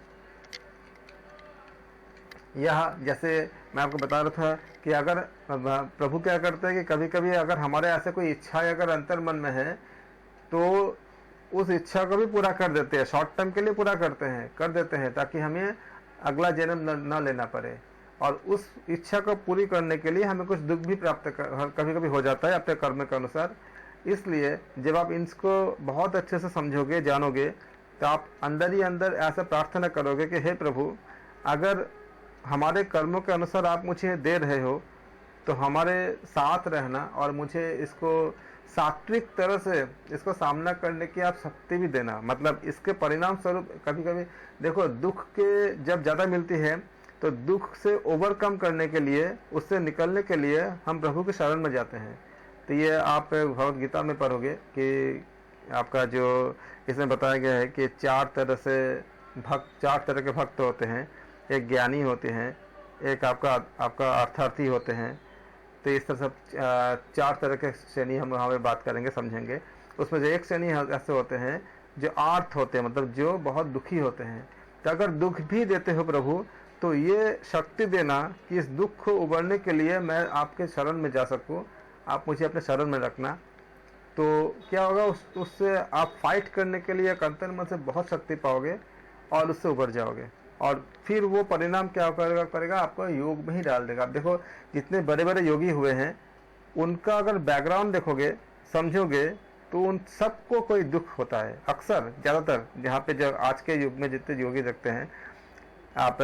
यह जैसे मैं आपको बता रहा था कि अगर प्रभु क्या करते हैं कि कभी कभी अगर हमारे ऐसे कोई इच्छा अगर अंतर मन में है, तो उस इच्छा को भी पूरा कर देते हैं, शॉर्ट टर्म के लिए पूरा कर देते हैं, ताकि हमें अगला जन्म न लेना पड़े। और उस इच्छा को पूरी करने के लिए हमें कुछ दुख भी प्राप्त कभी कभी हो जाता है अपने कर्म के अनुसार। इसलिए जब आप इसको बहुत अच्छे से समझोगे, जानोगे, तो आप अंदर ही अंदर ऐसा प्रार्थना करोगे कि हे प्रभु, अगर हमारे कर्मों के अनुसार आप मुझे दे रहे हो, तो हमारे साथ रहना और मुझे इसको सात्विक तरह से इसको सामना करने की आप शक्ति भी देना। मतलब इसके परिणाम स्वरूप कभी कभी देखो, दुख के जब ज़्यादा मिलती है, तो दुख से ओवरकम करने के लिए, उससे निकलने के लिए हम प्रभु के शरण में जाते हैं। तो ये आप भगवद गीता में पढ़ोगे कि आपका जो इसमें बताया गया है कि चार तरह के भक्त होते हैं। एक ज्ञानी होते हैं, एक आपका अर्थार्थी होते हैं। तो इस तरह से चार तरह के श्रेणी हम वहाँ पे बात करेंगे, समझेंगे। उसमें जो एक श्रेणी ऐसे होते हैं जो आर्थ होते हैं, मतलब जो बहुत दुखी होते हैं। तो अगर दुख भी देते हो प्रभु, तो ये शक्ति देना कि इस दुख को उबरने के लिए मैं आपके शरण में जा सकूं, आप मुझे अपने शरण में रखना। तो क्या होगा, उससे आप फाइट करने के लिए अंतर्मन मन से बहुत शक्ति पाओगे और उससे उबर जाओगे, और फिर वो परिणाम क्या करेगा आपको योग में ही डाल देगा। आप देखो जितने बड़े बड़े योगी हुए हैं, उनका अगर बैकग्राउंड देखोगे, समझोगे, तो उन सबको कोई दुख होता है। अक्सर ज़्यादातर जहाँ पे जो आज के युग में जितने योगी देखते हैं, आप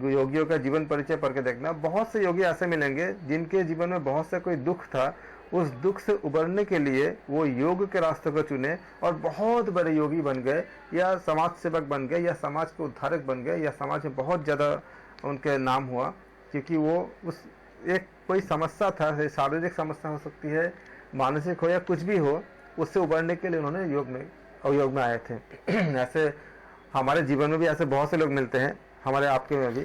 योगियों का जीवन परिचय पढ़ के देखना, बहुत से योगी ऐसे मिलेंगे जिनके जीवन में बहुत से कोई दुख था। उस दुख से उबरने के लिए वो योग के रास्ते को चुने और बहुत बड़े योगी बन गए, या समाज सेवक बन गए, या समाज के उद्धारक बन गए, या समाज में बहुत ज़्यादा उनके नाम हुआ, क्योंकि वो उस एक कोई समस्या था, शारीरिक समस्या हो सकती है, मानसिक हो या कुछ भी हो, उससे उबरने के लिए उन्होंने योग में आए थे। ऐसे हमारे जीवन में भी ऐसे बहुत से लोग मिलते हैं, हमारे आपके में भी,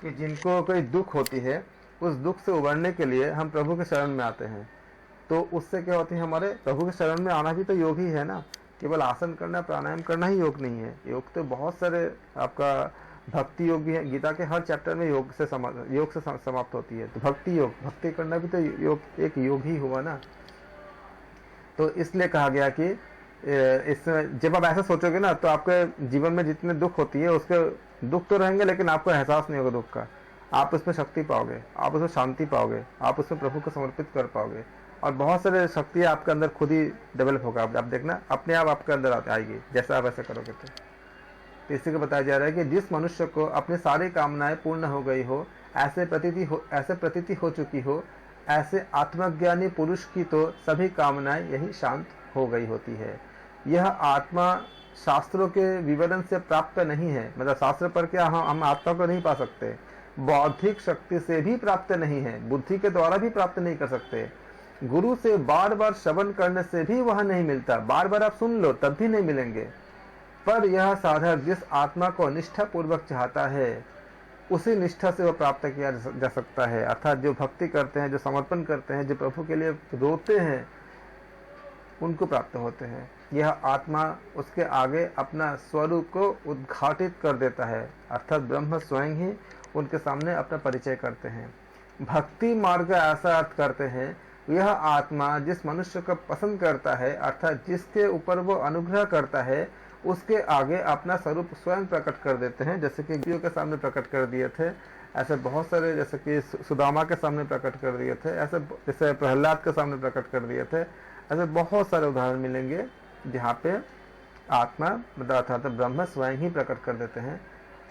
कि जिनको कोई दुख होती है, उस दुख से उबरने के लिए हम प्रभु के शरण में आते हैं। तो उससे क्या होती है, हमारे प्रभु के शरण में आना भी तो योग ही है ना। केवल आसन करना, प्राणायाम करना ही योग नहीं है। योग तो बहुत सारे, आपका भक्ति योग भी है, गीता के हर चैप्टर में योग से समाप्त होती है। तो भक्ति योग, भक्ति करना भी तो योग, एक योग ही हुआ ना। तो इसलिए कहा गया कि इसमें जब आप ऐसा सोचोगे ना, तो आपके जीवन में जितने दुख होती है, उसके दुख तो रहेंगे, लेकिन आपको एहसास नहीं होगा दुख का। आप उसमें शक्ति पाओगे, आप उसमें शांति पाओगे, आप उसमें प्रभु को समर्पित कर पाओगे, और बहुत सारे शक्ति आपके अंदर खुद ही डेवलप होगा। आप देखना, अपने आप आपके अंदर आएगी, जैसा आप ऐसा करोगे। तो इसी को बताया जा रहा है कि जिस मनुष्य को अपनी सारी कामनाएं पूर्ण हो गई हो, ऐसे प्रतीति हो चुकी हो, ऐसे आत्मज्ञानी पुरुष की तो सभी कामनाएं यही शांत हो गई होती है। यह आत्मा शास्त्रों के विवरण से प्राप्त नहीं है, मतलब शास्त्र पर क्या हम आत्मा को नहीं पा सकते, बौद्धिक शक्ति से भी प्राप्त नहीं है, बुद्धि के द्वारा भी प्राप्त नहीं कर सकते, गुरु से बार बार श्रवण करने से भी वह नहीं मिलता, बार बार आप सुन लो तब भी नहीं मिलेंगे। पर यह साधक जिस आत्मा को निष्ठा पूर्वक चाहता है, उसी निष्ठा से वह प्राप्त किया जा सकता है। अर्थात जो भक्ति करते हैं, जो समर्पण करते हैं, जो प्रभु के लिए रोते हैं, उनको प्राप्त होते हैं। यह आत्मा उसके आगे अपना स्वरूप को उद्घाटित कर देता है, अर्थात ब्रह्म स्वयं ही उनके सामने अपना परिचय करते हैं। भक्ति मार्ग ऐसा अर्थ करते हैं, यह आत्मा जिस मनुष्य को पसंद करता है, अर्थात जिसके ऊपर वो अनुग्रह करता है, उसके आगे अपना स्वरूप स्वयं प्रकट कर देते हैं। जैसे कि गुरु के सामने प्रकट कर दिए थे, ऐसे बहुत सारे, जैसे कि सुदामा के सामने प्रकट कर दिए थे, ऐसे जैसे प्रहलाद के सामने प्रकट कर दिए थे, ऐसे बहुत सारे उदाहरण मिलेंगे जहाँ पे आत्मा मतलब अर्थात ब्रह्म स्वयं ही प्रकट कर देते हैं।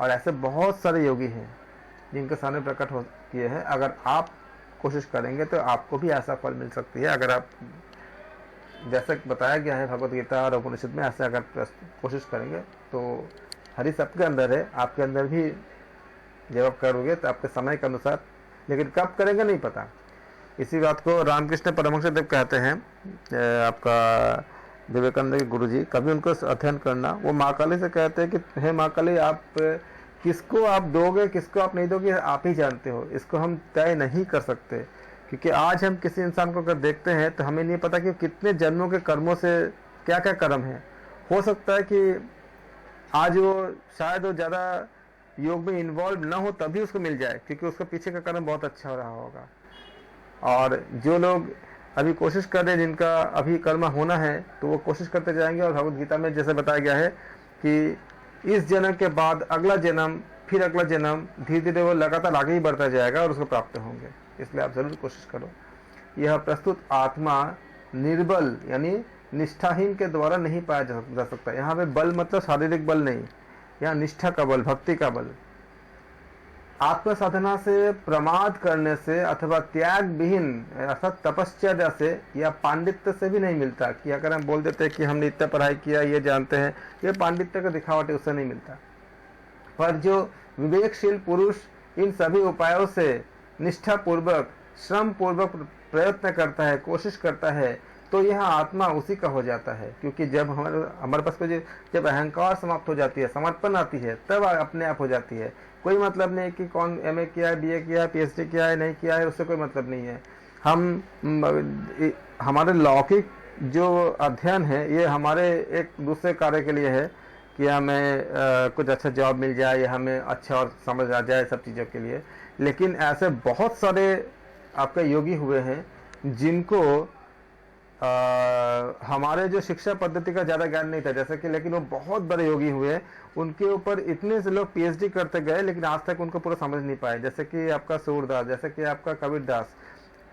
और ऐसे बहुत सारे योगी हैं जिनके सामने प्रकट हो किए हैं। अगर आप कोशिश करेंगे तो आपको भी ऐसा फल मिल सकती है। अगर आप, जैसे बताया गया है भगवत गीता और उपनिषद में, ऐसे अगर कोशिश करेंगे तो हरि सबके अंदर है, आपके अंदर भी जब आप करोगे तो आपके समय के अनुसार, लेकिन कब करेंगे नहीं पता। इसी बात को रामकृष्ण परमहंस देव कहते हैं, आपका विवेकानंद के गुरुजी, कभी उनको अध्ययन करना। वो माँ काली से कहते हैं कि हे माँ काली, आप किसको आप दोगे, किसको आप नहीं दोगे, आप ही जानते हो, इसको हम तय नहीं कर सकते। क्योंकि आज हम किसी इंसान को अगर देखते हैं तो हमें नहीं पता कि कितने जन्मों के कर्मों से क्या क्या कर्म है। हो सकता है कि आज वो शायद वो ज़्यादा योग में इन्वॉल्व ना हो तभी उसको मिल जाए, क्योंकि उसका पीछे का कर्म बहुत अच्छा हो रहा होगा। और जो लोग अभी कोशिश कर रहे हैं, जिनका अभी कर्म होना है, तो वो कोशिश करते जाएंगे। और भगवद गीता में जैसे बताया गया है कि इस जन्म के बाद अगला जन्म, फिर अगला जन्म, धीरे धीरे वो लगातार आगे ही बढ़ता जाएगा और उसको प्राप्त होंगे। इसलिए आप जरूर कोशिश करो। यह प्रस्तुत आत्मा निर्बल यानी निष्ठाहीन के द्वारा नहीं पाया जा सकता। यहाँ पे बल मतलब शारीरिक बल नहीं, यहाँ निष्ठा का बल, भक्ति का बल। आत्म साधना से, प्रमाद करने से अथवा त्याग विहीन अर्थात तपश्चर्या से या पांडित्य से भी नहीं मिलता। कि अगर हम बोल देते हैं कि हमने इतना पढ़ाई किया, ये जानते हैं, ये पांडित्य का दिखावट है, उससे नहीं मिलता। पर जो विवेकशील पुरुष इन सभी उपायों से निष्ठा पूर्वक, श्रम पूर्वक प्रयत्न करता है, कोशिश करता है, तो यह आत्मा उसी का हो जाता है। क्योंकि जब हमारे पास जब अहंकार समाप्त हो जाती है, समर्पण आती है, तब अपने आप हो जाती है। कोई मतलब नहीं कि कौन MA किया है, BA किया है, PhD किया है, नहीं किया है, उससे कोई मतलब नहीं है। हमारे लौकिक जो अध्ययन है ये हमारे एक दूसरे कार्य के लिए है कि हमें कुछ अच्छा जॉब मिल जाए या हमें अच्छा और समझ आ जाए सब चीज़ों के लिए। लेकिन ऐसे बहुत सारे आपके योगी हुए हैं जिनको हमारे जो शिक्षा पद्धति का ज़्यादा ज्ञान नहीं था, जैसे कि, लेकिन वो बहुत बड़े योगी हुए, उनके ऊपर इतने से लोग पीएचडी करते गए लेकिन आज तक उनको पूरा समझ नहीं पाए। जैसे कि आपका सूरदास, जैसे कि आपका कबीरदास,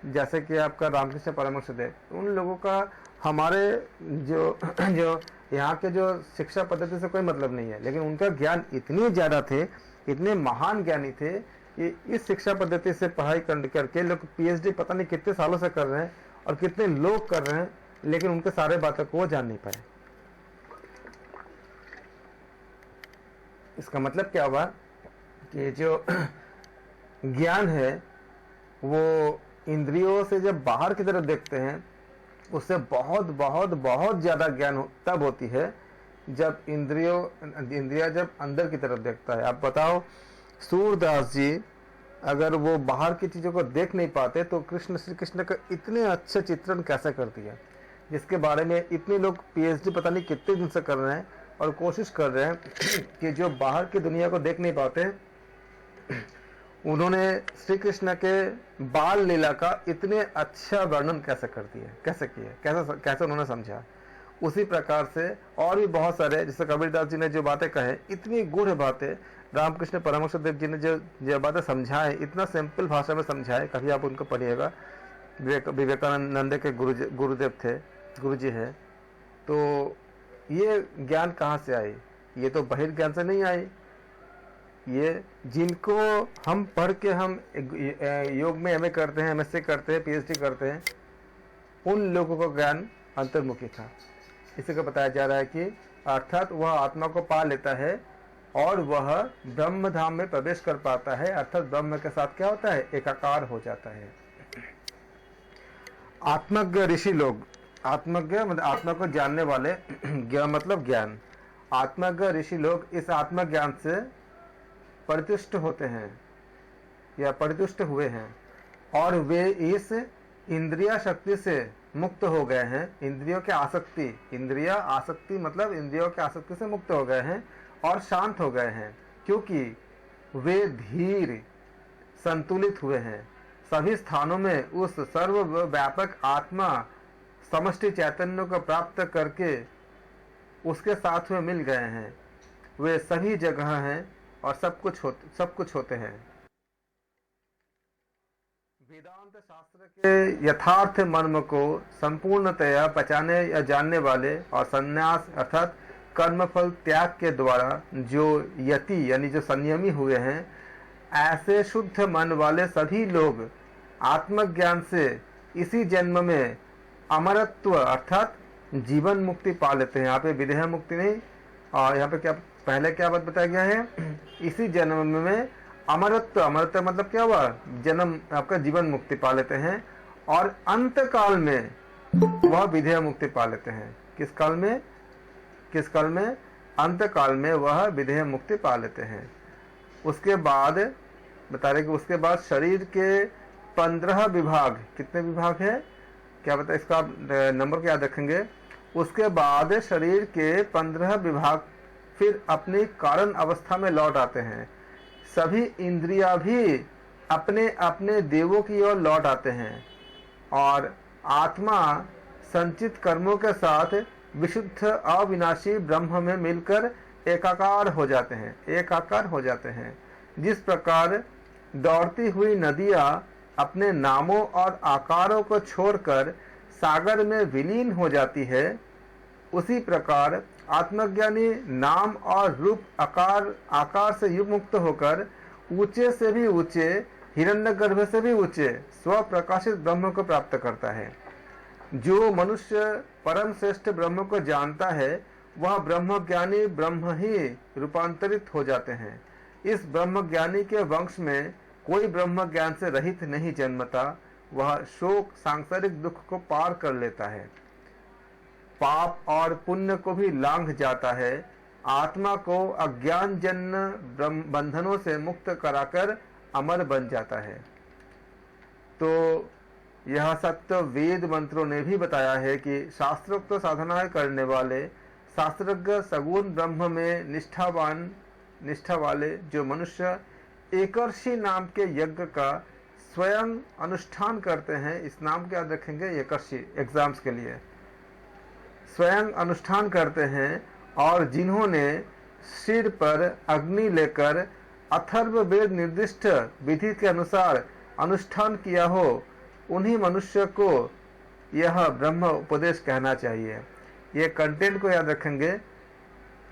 जैसे कि आपका रामकृष्ण परमहंसदेव, उन लोगों का हमारे जो जो यहाँ के जो शिक्षा पद्धति से कोई मतलब नहीं है, लेकिन उनका ज्ञान इतने ज़्यादा थे, इतने महान ज्ञानी थे कि इस शिक्षा पद्धति से पढ़ाई करके लोग पीएचडी पता नहीं कितने सालों से कर रहे हैं और कितने लोग कर रहे हैं, लेकिन उनके सारे बातों को वो जान नहीं पाए। इसका मतलब क्या हुआ कि जो ज्ञान है वो इंद्रियों से जब बाहर की तरफ देखते हैं उससे बहुत बहुत बहुत ज़्यादा ज्ञान तब होती है जब इंद्रिया जब अंदर की तरफ देखता है। आप बताओ, सूरदास जी अगर वो बाहर की चीज़ों को देख नहीं पाते तो श्री कृष्ण का इतने अच्छे चित्रण कैसे कर दिया, जिसके बारे में इतने लोग पीएचडी पता नहीं कितने दिन से कर रहे हैं और कोशिश कर रहे हैं कि जो बाहर की दुनिया को देख नहीं पाते, उन्होंने श्री कृष्ण के बाल लीला का इतने अच्छा वर्णन कैसे कर दिया, कैसे किया, कैसे उन्होंने समझा। उसी प्रकार से और भी बहुत सारे, जैसे कबीरदास जी ने जो बातें कहे, इतनी गूढ़ बातें, रामकृष्ण परमहंसदेव जी ने जो बातें समझाए, इतना सिंपल भाषा में समझाए, कभी आप उनको पढ़िएगा। विवेकानंद के गुरुदेव थे, गुरुजी है। तो ये ज्ञान कहाँ से आई? ये तो बहिर्ज्ञान से नहीं आई। ये जिनको हम पढ़ के हम योग में एमए करते हैं, एमएससी करते हैं, पीएचडी करते हैं, उन लोगों का ज्ञान अंतर्मुखी था। इसी को बताया जा रहा है कि अर्थात वह आत्मा को पा लेता है और वह ब्रह्म धाम में प्रवेश कर पाता है, अर्थात ब्रह्म के साथ क्या होता है, एकाकार हो जाता है। आत्मज्ञ ऋषि लोग, आत्मज्ञ मतलब आत्मा को जानने वाले, ज्ञान मतलब ज्ञान, आत्मज्ञ ऋषि लोग इस आत्मज्ञान से परितुष्ट होते हैं या परितुष्ट हुए हैं और वे इस इंद्रिया शक्ति से मुक्त हो गए हैं। इंद्रियों के आसक्ति, इंद्रिया आसक्ति मतलब इंद्रियों के आसक्ति से मुक्त हो गए हैं और शांत हो गए हैं, क्योंकि वे धीर संतुलित हुए हैं। सभी स्थानों में उस सर्वव्यापक आत्मा समष्टि चैतन्य को प्राप्त करके उसके साथ में मिल गए हैं। वे सभी जगह हैं और सब कुछ होते हैं। वेदांत शास्त्र के यथार्थ मर्म को संपूर्णतया पहचाने या जानने वाले और संन्यास अर्थात कर्मफल त्याग के द्वारा जो यति यानी जो संयमी हुए हैं, ऐसे शुद्ध मन वाले सभी लोग आत्मज्ञान से इसी जन्म में अमरत्व अर्थात जीवन मुक्ति पा लेते हैं। यहाँ पे विदेह मुक्ति नहीं, और यहाँ पे क्या पहले क्या बात बताया गया है, इसी जन्म में अमरत्व, अमरत्व मतलब क्या हुआ, जन्म आपका जीवन मुक्ति पा लेते हैं और अंत काल में वह विधेय मुक्ति पा लेते हैं। किस काल में, किस काल में, अंत काल में वह विधेय मुक्ति पा लेते हैं। उसके बाद बता रहे कि उसके बाद शरीर के 15 विभाग, कितने विभाग है क्या बता, इसका आप नंबर क्या याद रखेंगे। उसके बाद शरीर के 15 विभाग फिर अपनी कारण अवस्था में लौट आते हैं। सभी इंद्रियां भी अपने अपने देवों की ओर लौट आते हैं और आत्मा संचित कर्मों के साथ विशुद्ध अविनाशी ब्रह्म में मिलकर एकाकार हो जाते हैं, एकाकार हो जाते हैं। जिस प्रकार दौड़ती हुई नदियां अपने नामों और आकारों को छोड़कर सागर में विलीन हो जाती है, उसी प्रकार आत्मज्ञानी नाम और रूप आकार से युक्त मुक्त होकर ऊंचे से भी ऊंचे, हिरण्यगर्भ से भी ऊंचे स्व प्रकाशित ब्रह्म को प्राप्त करता है। जो मनुष्य परम श्रेष्ठ ब्रह्म को जानता है वह ब्रह्मज्ञानी ब्रह्म ही रूपांतरित हो जाते हैं। इस ब्रह्मज्ञानी के वंश में कोई ब्रह्म ज्ञान से रहित नहीं जन्मता, वह शोक सांसारिक दुख को पार कर लेता है, पाप और पुण्य को भी लांघ जाता है, आत्मा को अज्ञान जन्य बंधनों से मुक्त कराकर अमर बन जाता है। तो यह सत्य वेद मंत्रों ने भी बताया है कि शास्त्रोक्त साधनाएं करने वाले शास्त्रज्ञ सगुण ब्रह्म में निष्ठा वाले जो मनुष्य एकर्षि नाम के यज्ञ का स्वयं अनुष्ठान करते हैं, इस नाम के याद रखेंगे, एकर्षि एग्जाम्स के लिए, स्वयं अनुष्ठान करते हैं, और जिन्होंने सिर पर अग्नि लेकर अथर्ववेद निर्दिष्ट विधि के अनुसार अनुष्ठान किया हो, उन्हीं मनुष्य को यह ब्रह्म उपदेश कहना चाहिए। ये कंटेंट को याद रखेंगे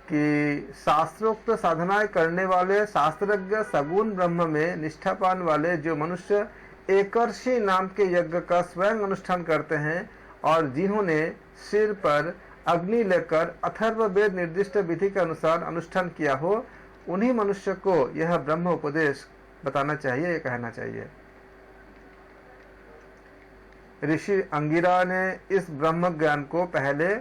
कि शास्त्रोक्त साधनाएं करने वाले शास्त्रज्ञ सगुण ब्रह्म में निष्ठापान वाले जो मनुष्य एकर्षि नाम के यज्ञ का स्वयं अनुष्ठान करते हैं, और जिन्होंने सिर पर अग्नि लेकर अथर्ववेद निर्दिष्ट विधि के अनुसार अनुष्ठान किया हो, उन्हीं मनुष्य को यह ब्रह्म उपदेश बताना चाहिए, ये कहना चाहिए। ऋषि अंगिरा ने इस ब्रह्म ज्ञान को पहले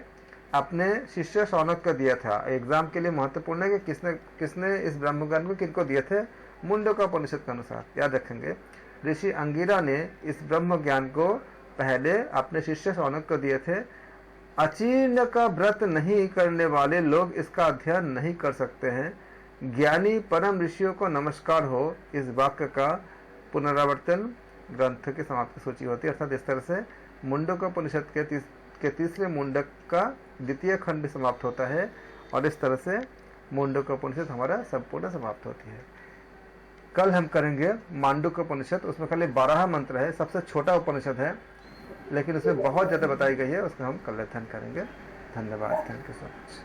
अपने शिष्य शौनक को दिया था। एग्जाम के लिए महत्वपूर्ण है कि किसने इस ब्रह्म ज्ञान को किनको दिए थे, मुंडकोपनिषद के अनुसार, याद रखेंगे। ऋषि अंगिरा ने इस ब्रह्म ज्ञान को पहले अपने शिष्य शौनक को दिए थे। अचीर्ण का व्रत नहीं करने वाले लोग इसका अध्ययन नहीं कर सकते हैं। ज्ञानी परम ऋषियों को नमस्कार हो, इस वाक्य का पुनरावर्तन ग्रंथ की समाप्ति सूची होती है। अर्थात इस तरह से मुंडकोपनिषद के तीसरे मुंडक का द्वितीय खंड समाप्त होता है, और इस तरह से मुंडकोपनिषद हमारा संपूर्ण समाप्त होती है। कल हम करेंगे मांडूक्योपनिषद, उसमें खाली 12 मंत्र है, सबसे छोटा उपनिषद है, लेकिन उसमें बहुत ज़्यादा बताई गई है, उसको हम कल अध्ययन करेंगे। धन्यवाद, थैंक यू सो मच।